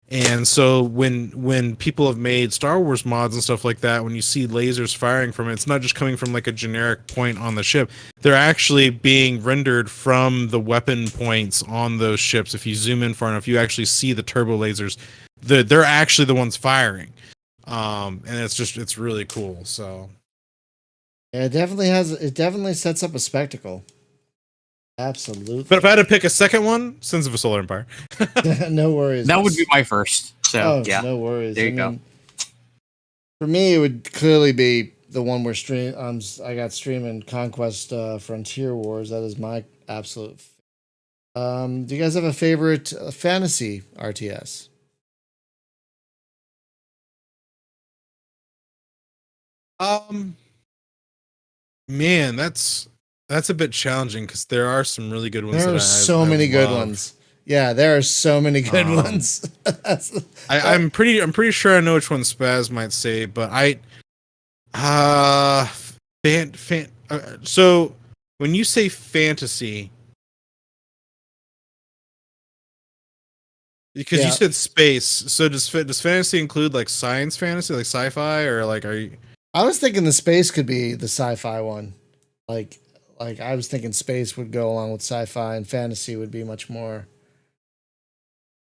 And so when people have made Star Wars mods and stuff like that, when you see lasers firing from it, it's not just coming from like a generic point on the ship. They're actually being rendered from the weapon points on those ships. If you zoom in far enough, you actually see the turbo lasers. They're actually the ones firing. And it's really cool. So yeah, it definitely sets up a spectacle. Absolutely. But if I had to pick a second one, Sins of a Solar Empire. No worries. That would be my first. So yeah, no worries. There you go. For me, it would clearly be the one where I got streaming Conquest Frontier Wars. That is my absolute. Do you guys have a favorite fantasy RTS? Man, that's a bit challenging because there are some really good ones. There are so many good ones. Yeah, there are so many good ones. I'm pretty sure I know which one Spaz might say, but so when you say fantasy, Because you said space, so does fantasy include like science fantasy, like sci-fi, or like are you? I was thinking the space could be the sci-fi one, like I was thinking space would go along with sci-fi, and fantasy would be much more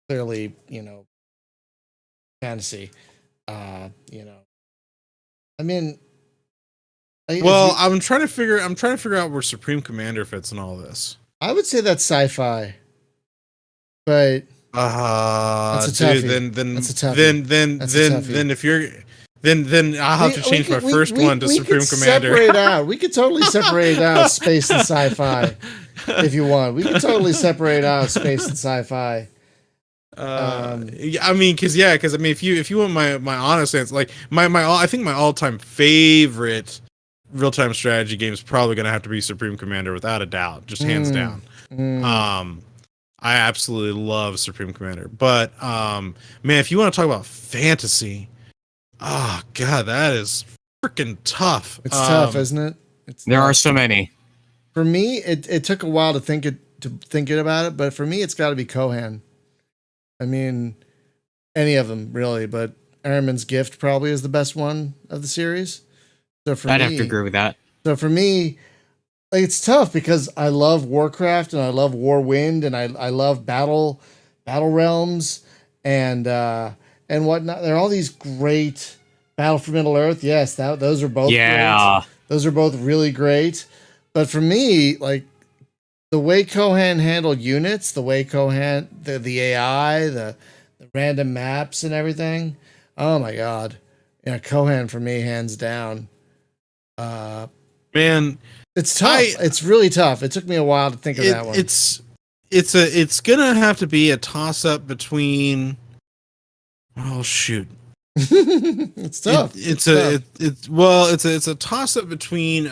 clearly, fantasy. I mean, well, I'm trying to figure out where Supreme Commander fits in all this. I would say that's sci-fi, but that's a toughie. Then if you're then I'll have to change my first one to Supreme Commander. Separate out. We could totally separate out space and sci-fi if you want. We could totally separate out space and sci-fi. Because if you want my honest answer, like I think my all-time favorite real-time strategy game is probably gonna have to be Supreme Commander, without a doubt, just hands down. I absolutely love Supreme Commander, but man, if you want to talk about fantasy, oh god, that is freaking tough. It's tough, isn't it? There are so many. For me, it took a while to think about it, but for me, it's got to be Kohan. I mean, any of them really, but Airman's Gift probably is the best one of the series. So I'd have to agree with that. So for me, like, it's tough because I love Warcraft and I love Warwind and I love Battle Realms and whatnot. There are all these great Battle for Middle Earth. Yes, those are both great. Those are both really great. But for me, like, the way Kohan handled units, the way Kohan, the AI, the random maps and everything. Oh my god. Kohan for me, hands down. Man, it's tough. It's really tough. It took me a while to think of that one. It's gonna have to be a toss up between. Oh shoot. It's tough. It's a toss up between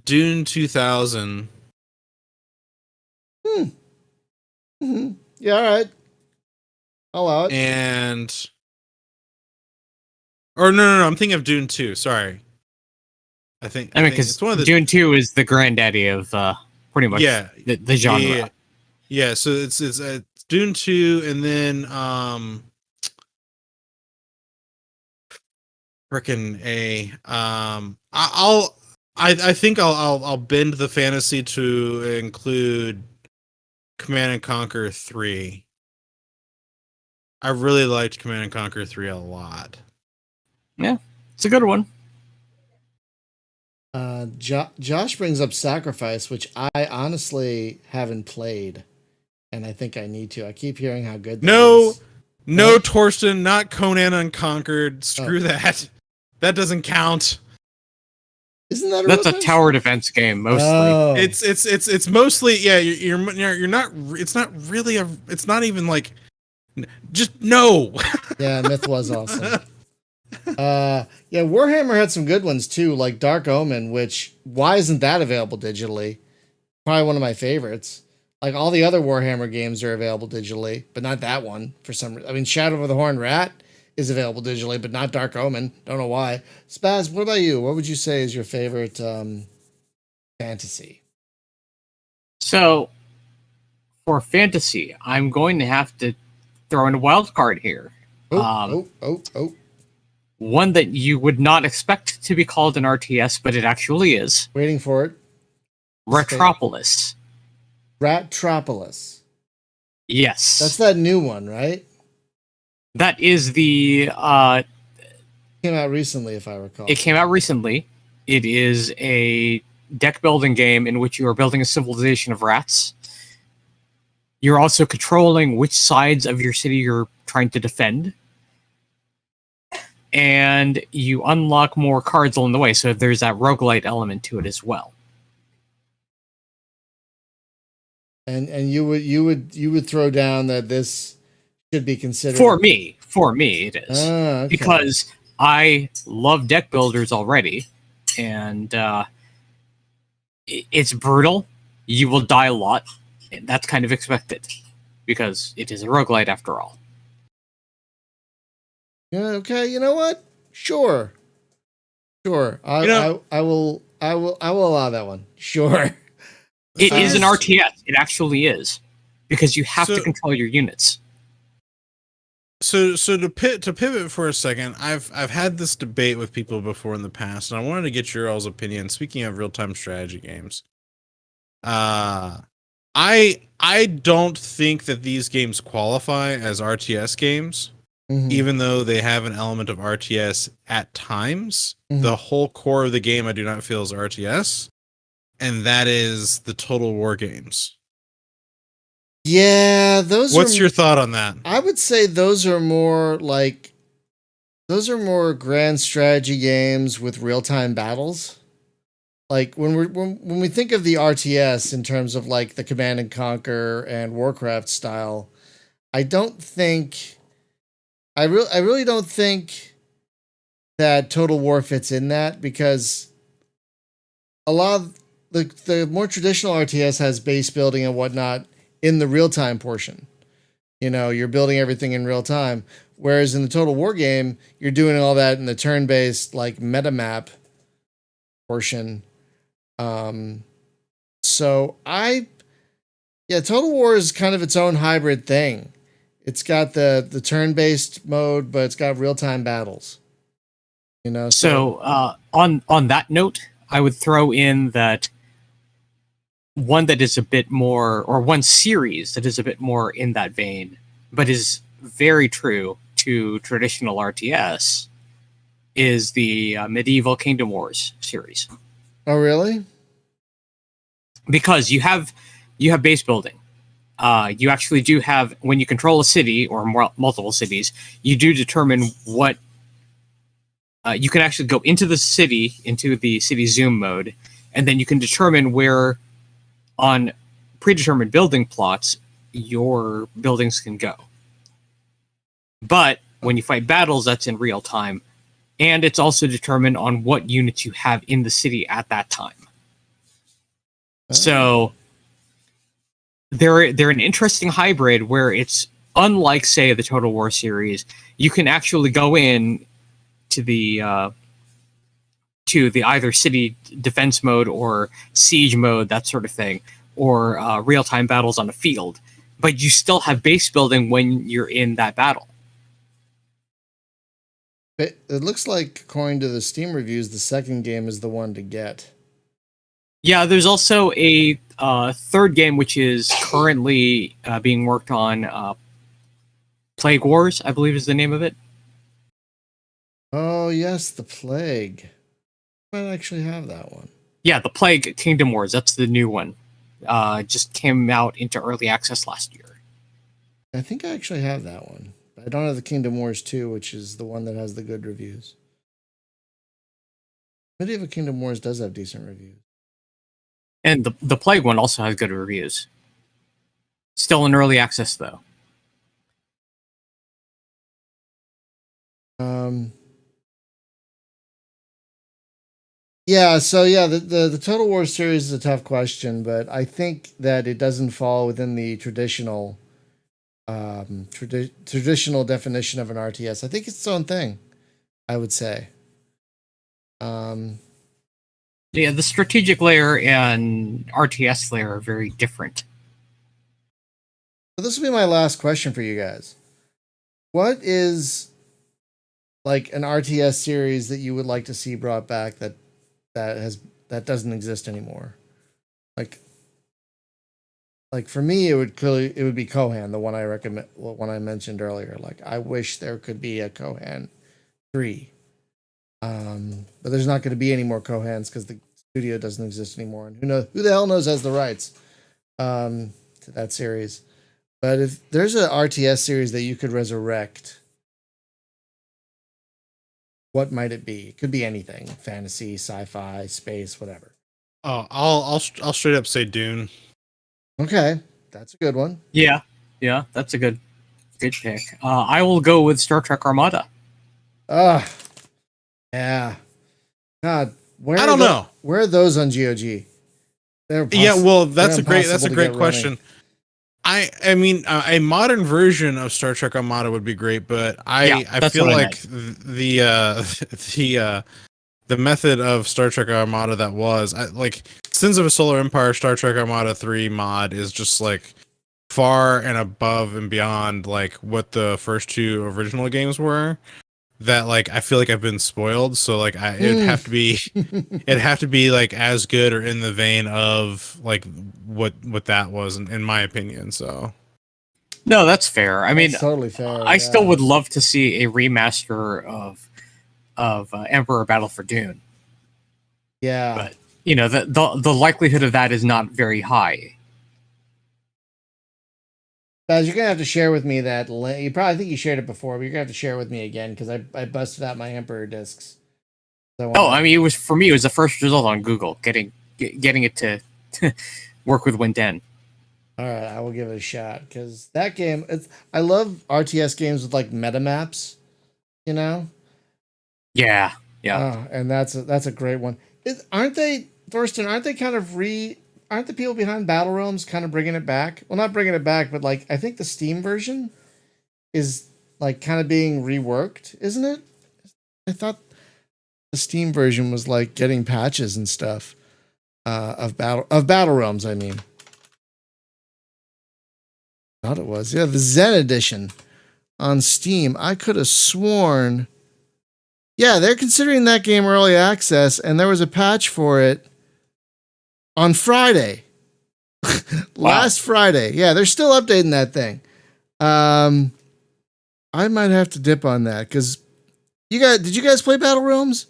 Dune 2000. Mm-hmm. Yeah, all right. I'll allow it. No, I'm thinking of Dune 2. Sorry. I think because Dune 2 is the granddaddy of pretty much the genre. Yeah, so it's Dune 2, and then I think I'll bend the fantasy to include Command and Conquer 3. I really liked Command and Conquer 3 a lot. Yeah, it's a good one. Josh brings up Sacrifice, which I honestly haven't played, and I think I need to. I keep hearing how good that is. No, Torsten, not Conan Unconquered. Screw that. That doesn't count. Isn't that that's a tower defense game mostly? Oh. It's mostly you're not. It's not really a. It's not even like. Just no. Yeah, Myth was awesome. Warhammer had some good ones too, like Dark Omen, which why isn't that available digitally? Probably one of my favorites. Like all the other Warhammer games are available digitally, but not that one for some reason. I mean, Shadow of the Horned Rat is available digitally, but not Dark Omen. Don't know why. Spaz, what about you? What would you say is your favorite fantasy? So, for fantasy, I'm going to have to throw in a wild card here. One that you would not expect to be called an RTS, but it actually is. Waiting for it. Retropolis. Ratropolis. Yes. That's that new one, right? That is the... came out recently, if I recall. It came out recently. It is a deck-building game in which you are building a civilization of rats. You're also controlling which sides of your city you're trying to defend. And you unlock more cards along the way, so there's that roguelite element to it as well. And you would throw down that this should be considered for me it is. Okay. Because I love deck builders already, and it's brutal. You will die a lot. And that's kind of expected because it is a roguelite after all. Yeah, okay, you know what? Sure. I will allow that one. Sure. It is an RTS. It actually is. because you have to control your units. So to pivot for a second, I've had this debate with people before in the past, and I wanted to get your all's opinion. Speaking of real-time strategy games, I don't think that these games qualify as RTS games, even though they have an element of RTS at times. The whole core of the game I do not feel is RTS, and that is the Total War games. Yeah, What's your thought on that? I would say those are more grand strategy games with real-time battles. Like when we think of the RTS in terms of like the Command and Conquer and Warcraft style, I really don't think that Total War fits in that, because a lot of the more traditional RTS has base building and whatnot in the real-time portion. You're building everything in real time. Whereas in the Total War game, you're doing all that in the turn-based, like, meta map portion. Total War is kind of its own hybrid thing. It's got the turn-based mode, but it's got real-time battles. So on that note, I would throw in that one that is a bit more, or one series that is a bit more in that vein, but is very true to traditional RTS, is the Medieval Kingdom Wars series. Oh, really? Because you have base building. You actually do have, when you control a city or multiple cities, you do determine what you can actually go into the city zoom mode, and then you can determine where on predetermined building plots your buildings can go. But when you fight battles, that's in real time, and it's also determined on what units you have in the city at that time. So they're an interesting hybrid where it's unlike, say, the Total War series. You can actually go in to the either city defense mode or siege mode, that sort of thing, or real-time battles on the field, but you still have base building when you're in that battle. It looks like, according to the Steam reviews, the second game is the one to get. Yeah, there's also a third game which is currently being worked on. Plague Wars, I believe, is the name of it. Oh, yes, the Plague. I might actually have that one. Yeah, the Plague Kingdom Wars, that's the new one. Just came out into early access last year. I think I actually have that one. I don't have the Kingdom Wars 2, which is the one that has the good reviews. Medieval Kingdom Wars does have decent reviews. And the Plague one also has good reviews. Still in early access, though. The Total War series is a tough question, but I think that it doesn't fall within the traditional definition of an RTS. I think it's its own thing, I would say. Yeah, the strategic layer and RTS layer are very different. So this will be my last question for you guys. What is like an RTS series that you would like to see brought back that doesn't exist anymore? Like for me, it would be Kohan, the one I mentioned earlier. Like, I wish there could be a Kohan 3. But there's not going to be any more Kohans because the studio doesn't exist anymore, and who the hell knows has the rights to that series. But if there's an RTS series that you could resurrect, what might it be? It could be anything: fantasy, sci-fi, space, whatever. Oh, I'll straight up say Dune. Okay, that's a good one. Yeah, that's a good pick. I will go with Star Trek Armada. Yeah. God, I don't know. Where are those on GOG? That's a great question. I mean, a modern version of Star Trek Armada would be great, but I feel like the method of Star Trek Armada that was like Sins of a Solar Empire Star Trek Armada 3 mod is just like far and above and beyond like what the first two original games were, that like I feel like I've been spoiled. So like it'd have to be like as good or in the vein of like what that was in my opinion. So no, that's fair. I mean, totally fair. I still would love to see a remaster of Emperor Battle for Dune. Yeah, but you know the likelihood of that is not very high. Guys, you're gonna have to share with me that link. You probably think you shared it before, but you're gonna have to share it with me again because I busted out my Emperor discs. I mean, it was for me. It was the first result on Google. Getting it to work with Win 10. All right, I will give it a shot because that game. I love RTS games with like meta maps. You know. Yeah. And that's a great one. Aren't they, Thorsten? Aren't they kind of Aren't the people behind Battle Realms kind of bringing it back? Well, not bringing it back, but like I think the Steam version is like kind of being reworked, isn't it? I thought the Steam version was like getting patches and stuff of Battle Realms. I mean, thought it was the Zen edition on Steam. I could have sworn. Yeah, they're considering that game early access, and there was a patch for it on Friday. Last Friday. Yeah, they're still updating that thing. I might have to dip on that because did you guys play Battle Realms?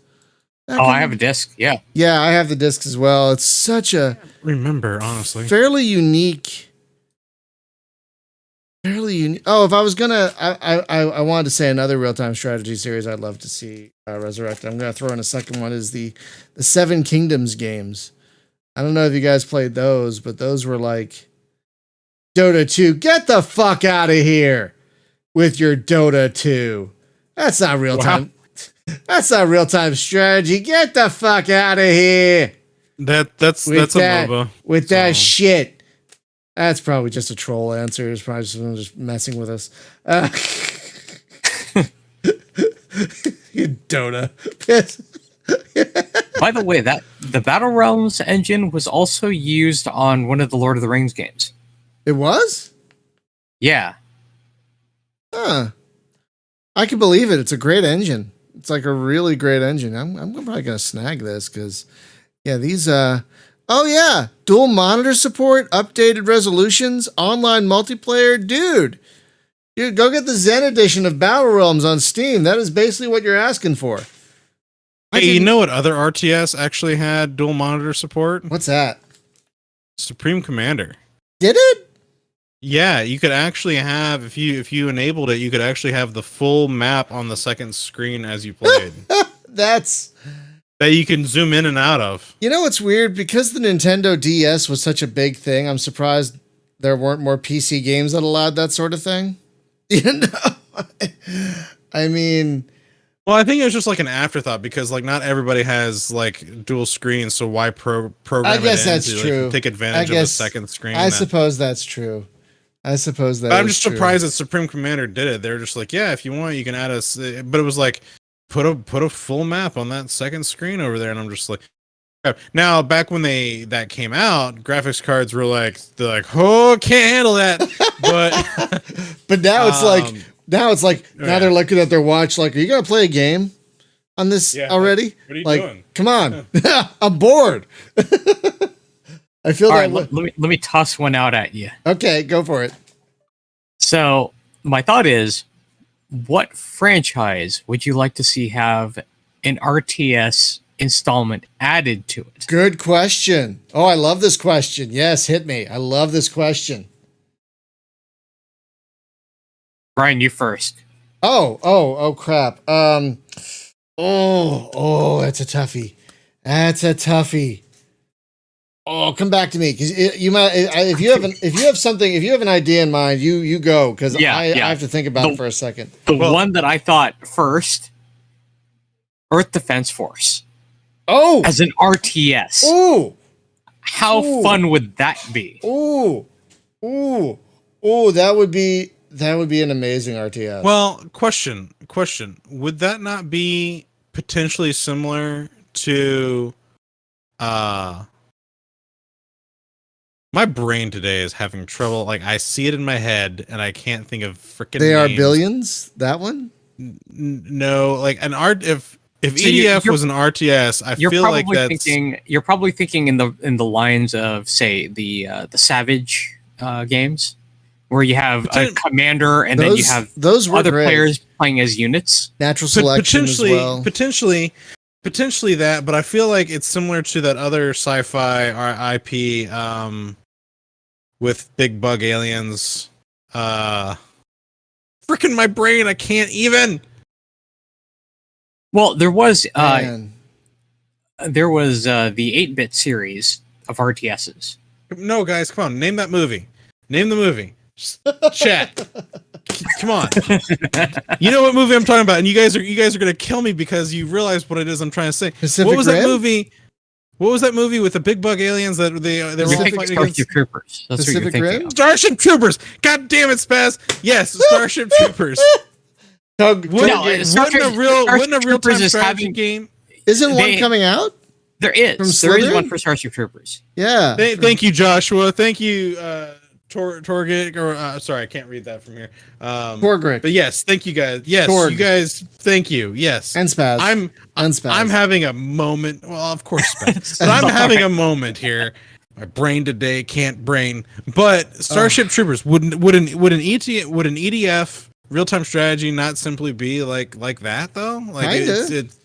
I have a disc. Yeah. Yeah, I have the disc as well. It's such a remember, honestly. Fairly unique. Oh, if I was gonna, I wanted to say another real-time strategy series I'd love to see resurrected. I'm gonna throw in a second one is the Seven Kingdoms games. I don't know if you guys played those, but those were like Dota 2. Get the fuck out of here with your Dota 2. That's not real time. Wow. That's not real time strategy. Get the fuck out of here. That's a MOBA. With that shit. That's probably just a troll answer. It's probably just messing with us. You Dota. By the way, the Battle Realms engine was also used on one of the Lord of the Rings games. It was? Yeah. Huh. I can believe it. It's a great engine. It's like a really great engine. I'm probably gonna snag this because these oh yeah, dual monitor support, updated resolutions, online multiplayer. Dude, go get the Zen edition of Battle Realms on Steam. That is basically what you're asking for. Hey, you know what other RTS actually had dual monitor support? What's that? Supreme Commander. Did it? Yeah, you could actually have if you enabled it, you could actually have the full map on the second screen as you played. That you can zoom in and out of. You know what's weird? Because the Nintendo DS was such a big thing, I'm surprised there weren't more PC games that allowed that sort of thing. You know? I mean... Well, I think it was just like an afterthought because like not everybody has like dual screens, so why program I guess it that's to, true. Like, take advantage of a second screen? I suppose that's true. I'm just surprised that Supreme Commander did it. They're just like, yeah, if you want, you can add us. But it was like, put a full map on that second screen over there, and I'm just like, now back when that came out, graphics cards were like, they're like, oh, can't handle that. But now it's now they're looking at their watch like, are you gonna play a game on this already? What are you doing? Come on, I'm bored. I feel all that. Right, let me toss one out at you. Okay, go for it. So my thought is, what franchise would you like to see have an RTS installment added to it? Good question. Oh, I love this question. Yes, hit me. I love this question. Brian, you first. Oh, crap. That's a toughie. That's a toughie. Oh, come back to me because you might. If you have an idea in mind, you go because I have to think about it for a second. The one that I thought first, Earth Defense Force. Oh, as an RTS. Ooh, how fun would that be? Ooh, that would be an amazing RTS. Well, question: would that not be potentially similar to, My brain today is having trouble. Like I see it in my head, and I can't think of freaking. They names. Are Billions. That one? No, like an art. If So EDF was an RTS, I feel like that's. You're probably thinking in the lines of, say, the Savage games, where you have a commander and then you have those other great. players playing as units. Natural selection potentially, as well. Potentially that, but I feel like it's similar to that other sci-fi IP with big bug aliens. Freaking my brain, I can't even. Well, there was the 8-bit series of RTSs. No, guys, come on, name that movie. Name the movie. Chat. Come on. You know what movie I'm talking about, and you guys are gonna kill me because you realize what it is I'm trying to say. What was that movie? What was that movie with the big bug aliens that they were all fighting against? Starship Troopers. That's Pacific what you're thinking. Starship Troopers. God damn it, Spaz. Yes, Starship Troopers. Wouldn't a real-time strategy game? Isn't one coming out? There is. There is one for Starship Troopers. Yeah. Thank you, Joshua. Thank you, Torgik. Or sorry, I can't read that from here. Torgrik. But yes, thank you guys. Yes, you guys. Thank you. Yes. And Spaz. I'm having a moment. Well, of course, Spaz. But I'm having a moment here. My brain today can't brain. But Starship Troopers would an EDF real-time strategy not simply be like that though? Like it's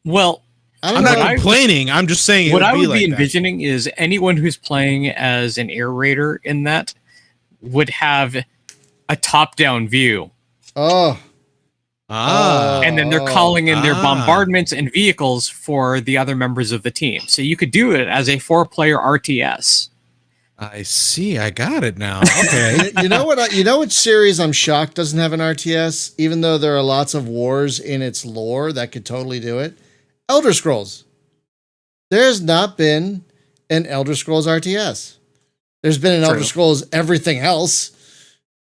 well, I'm not complaining. I'm just saying what I would be envisioning is anyone who's playing as an air raider in that would have a top-down view. And then they're calling in their bombardments and vehicles for the other members of the team. So you could do it as a 4-player RTS. I see. I got it now. Okay. You know what? You know which series I'm shocked doesn't have an RTS, even though there are lots of wars in its lore that could totally do it. Elder Scrolls. There's not been an Elder Scrolls RTS. There's been an Elder Scrolls everything else.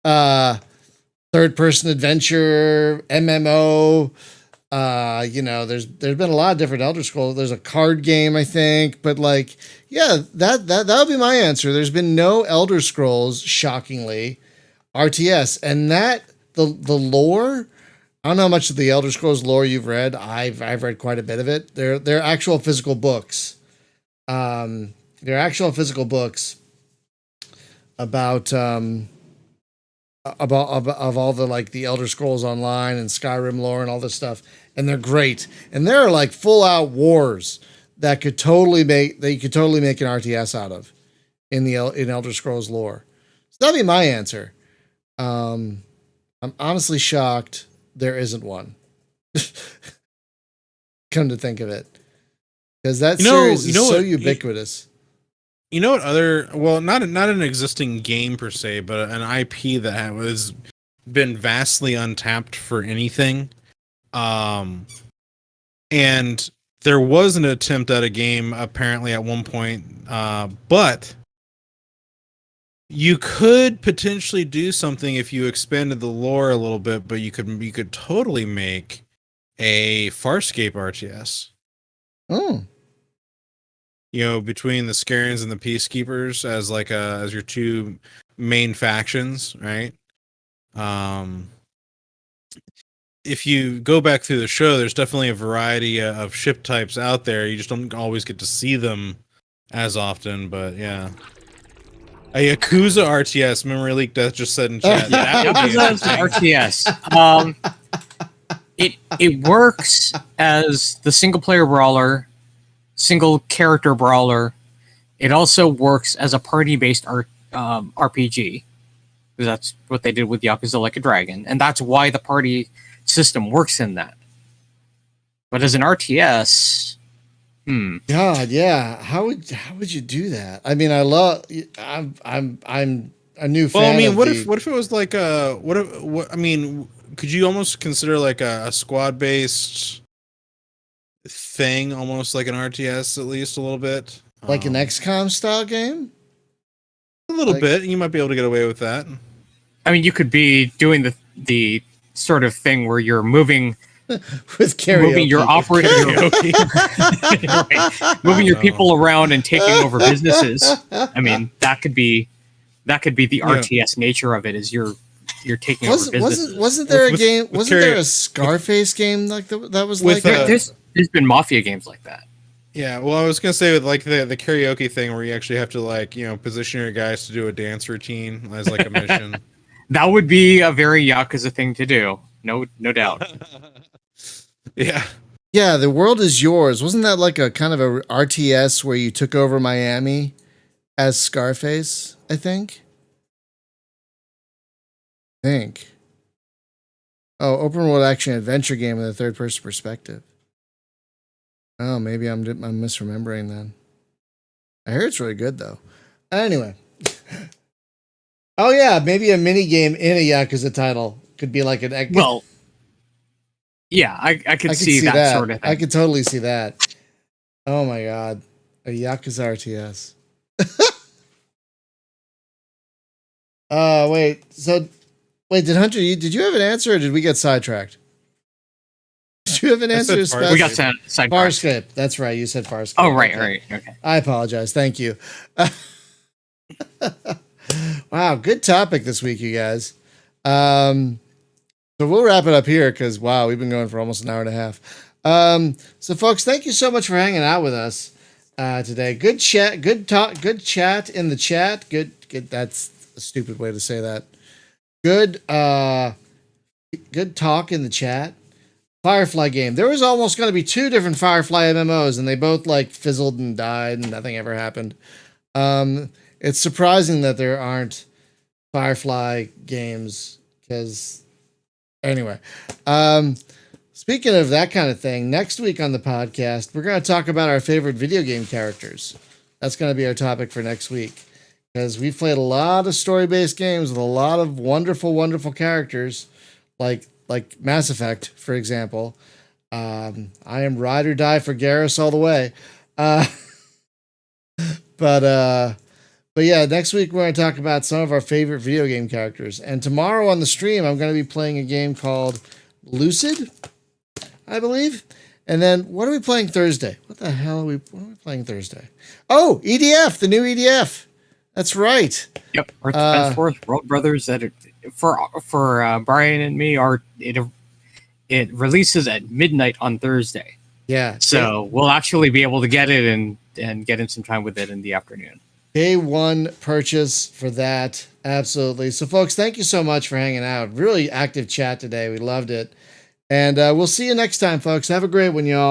Third-person adventure, MMO. There's been a lot of different Elder Scrolls. There's a card game, I think, but that would be my answer. There's been no Elder Scrolls, shockingly, RTS, and that the lore. I don't know how much of the Elder Scrolls lore you've read. I've read quite a bit of it. They're actual physical books. They're actual physical books about all the the Elder Scrolls Online and Skyrim lore and all this stuff, and they're great. And there are like full out wars that you could totally make an RTS out of in Elder Scrolls lore. So that'd be my answer. I'm honestly shocked there isn't one. Come to think of it, because that series is so ubiquitous. You know what other, well, not an existing game per se, but an IP that has been vastly untapped for anything. And there was an attempt at a game apparently at one point, but you could potentially do something if you expanded the lore a little bit, but you could totally make a Farscape RTS. Oh. Between the Scarens and the Peacekeepers as as your two main factions, right? If you go back through the show, there's definitely a variety of ship types out there. You just don't always get to see them as often, but yeah. A Yakuza RTS, Memory Leak Death just said in chat. RTS. It works as the single player brawler, single character brawler. It also works as a party based RPG. That's what they did with Yakuza Like a Dragon, and that's why the party system works in that. But as an RTS, God, yeah. How would you do that? I mean, I'm a new fan. Well, I mean, what if it was like could you almost consider like a squad based thing, almost like an RTS, at least a little bit, like an XCOM style game? A little bit. You might be able to get away with that. I mean, you could be doing the sort of thing where you're moving with karaoke. Moving your right. Moving your people around and taking over businesses. I mean, that could be the RTS nature of it. Is you're taking over businesses. Wasn't there a game? Wasn't there a Scarface game like that was like that? There's been mafia games like that. Yeah, well, I was gonna say with like the karaoke thing where you actually have to like position your guys to do a dance routine as like a mission. That would be a very Yakuza thing to do. No doubt. Yeah. Yeah, The World Is Yours. Wasn't that like a kind of a RTS where you took over Miami as Scarface, I think? Oh, open world action adventure game in the third person perspective. Oh, maybe I'm misremembering then. I heard it's really good though. Anyway. Oh yeah, maybe a mini game in a Yakuza title could be like an. Well, yeah, I could see that sort of thing. I could totally see that. Oh my god, a Yakuza RTS. Wait, did Hunter? Did you have an answer, or did we get sidetracked? Did you have an answer? We got sidetracked. Farscape. That's right. You said Farscape. Oh, right. Okay. I apologize. Thank you. Wow, good topic this week, you guys. So we'll wrap it up here because wow, we've been going for almost an hour and a half. So folks, thank you so much for hanging out with us today. Good chat, good talk, good chat in the chat. Good. That's a stupid way to say that. Good talk in the chat. Firefly game. There was almost going to be 2 different Firefly MMOs, and they both like fizzled and died, and nothing ever happened. It's surprising that there aren't Firefly games because anyway, speaking of that kind of thing, next week on the podcast, we're going to talk about our favorite video game characters. That's going to be our topic for next week because we've played a lot of story-based games with a lot of wonderful, wonderful characters like Mass Effect, for example. I am ride or die for Garrus all the way. But yeah, next week we're going to talk about some of our favorite video game characters. And tomorrow on the stream, I'm going to be playing a game called Lucid, I believe. And then what are we playing Thursday? What are we playing Thursday? Oh, EDF, the new EDF. That's right. Yep. Our Defense Force World Brothers that for Brian and me it releases at midnight on Thursday. Yeah. So we'll actually be able to get it and get in some time with it in the afternoon. Day one purchase for that. Absolutely. So folks, thank you so much for hanging out. Really active chat today. We loved it. And we'll see you next time, folks. Have a great one, y'all.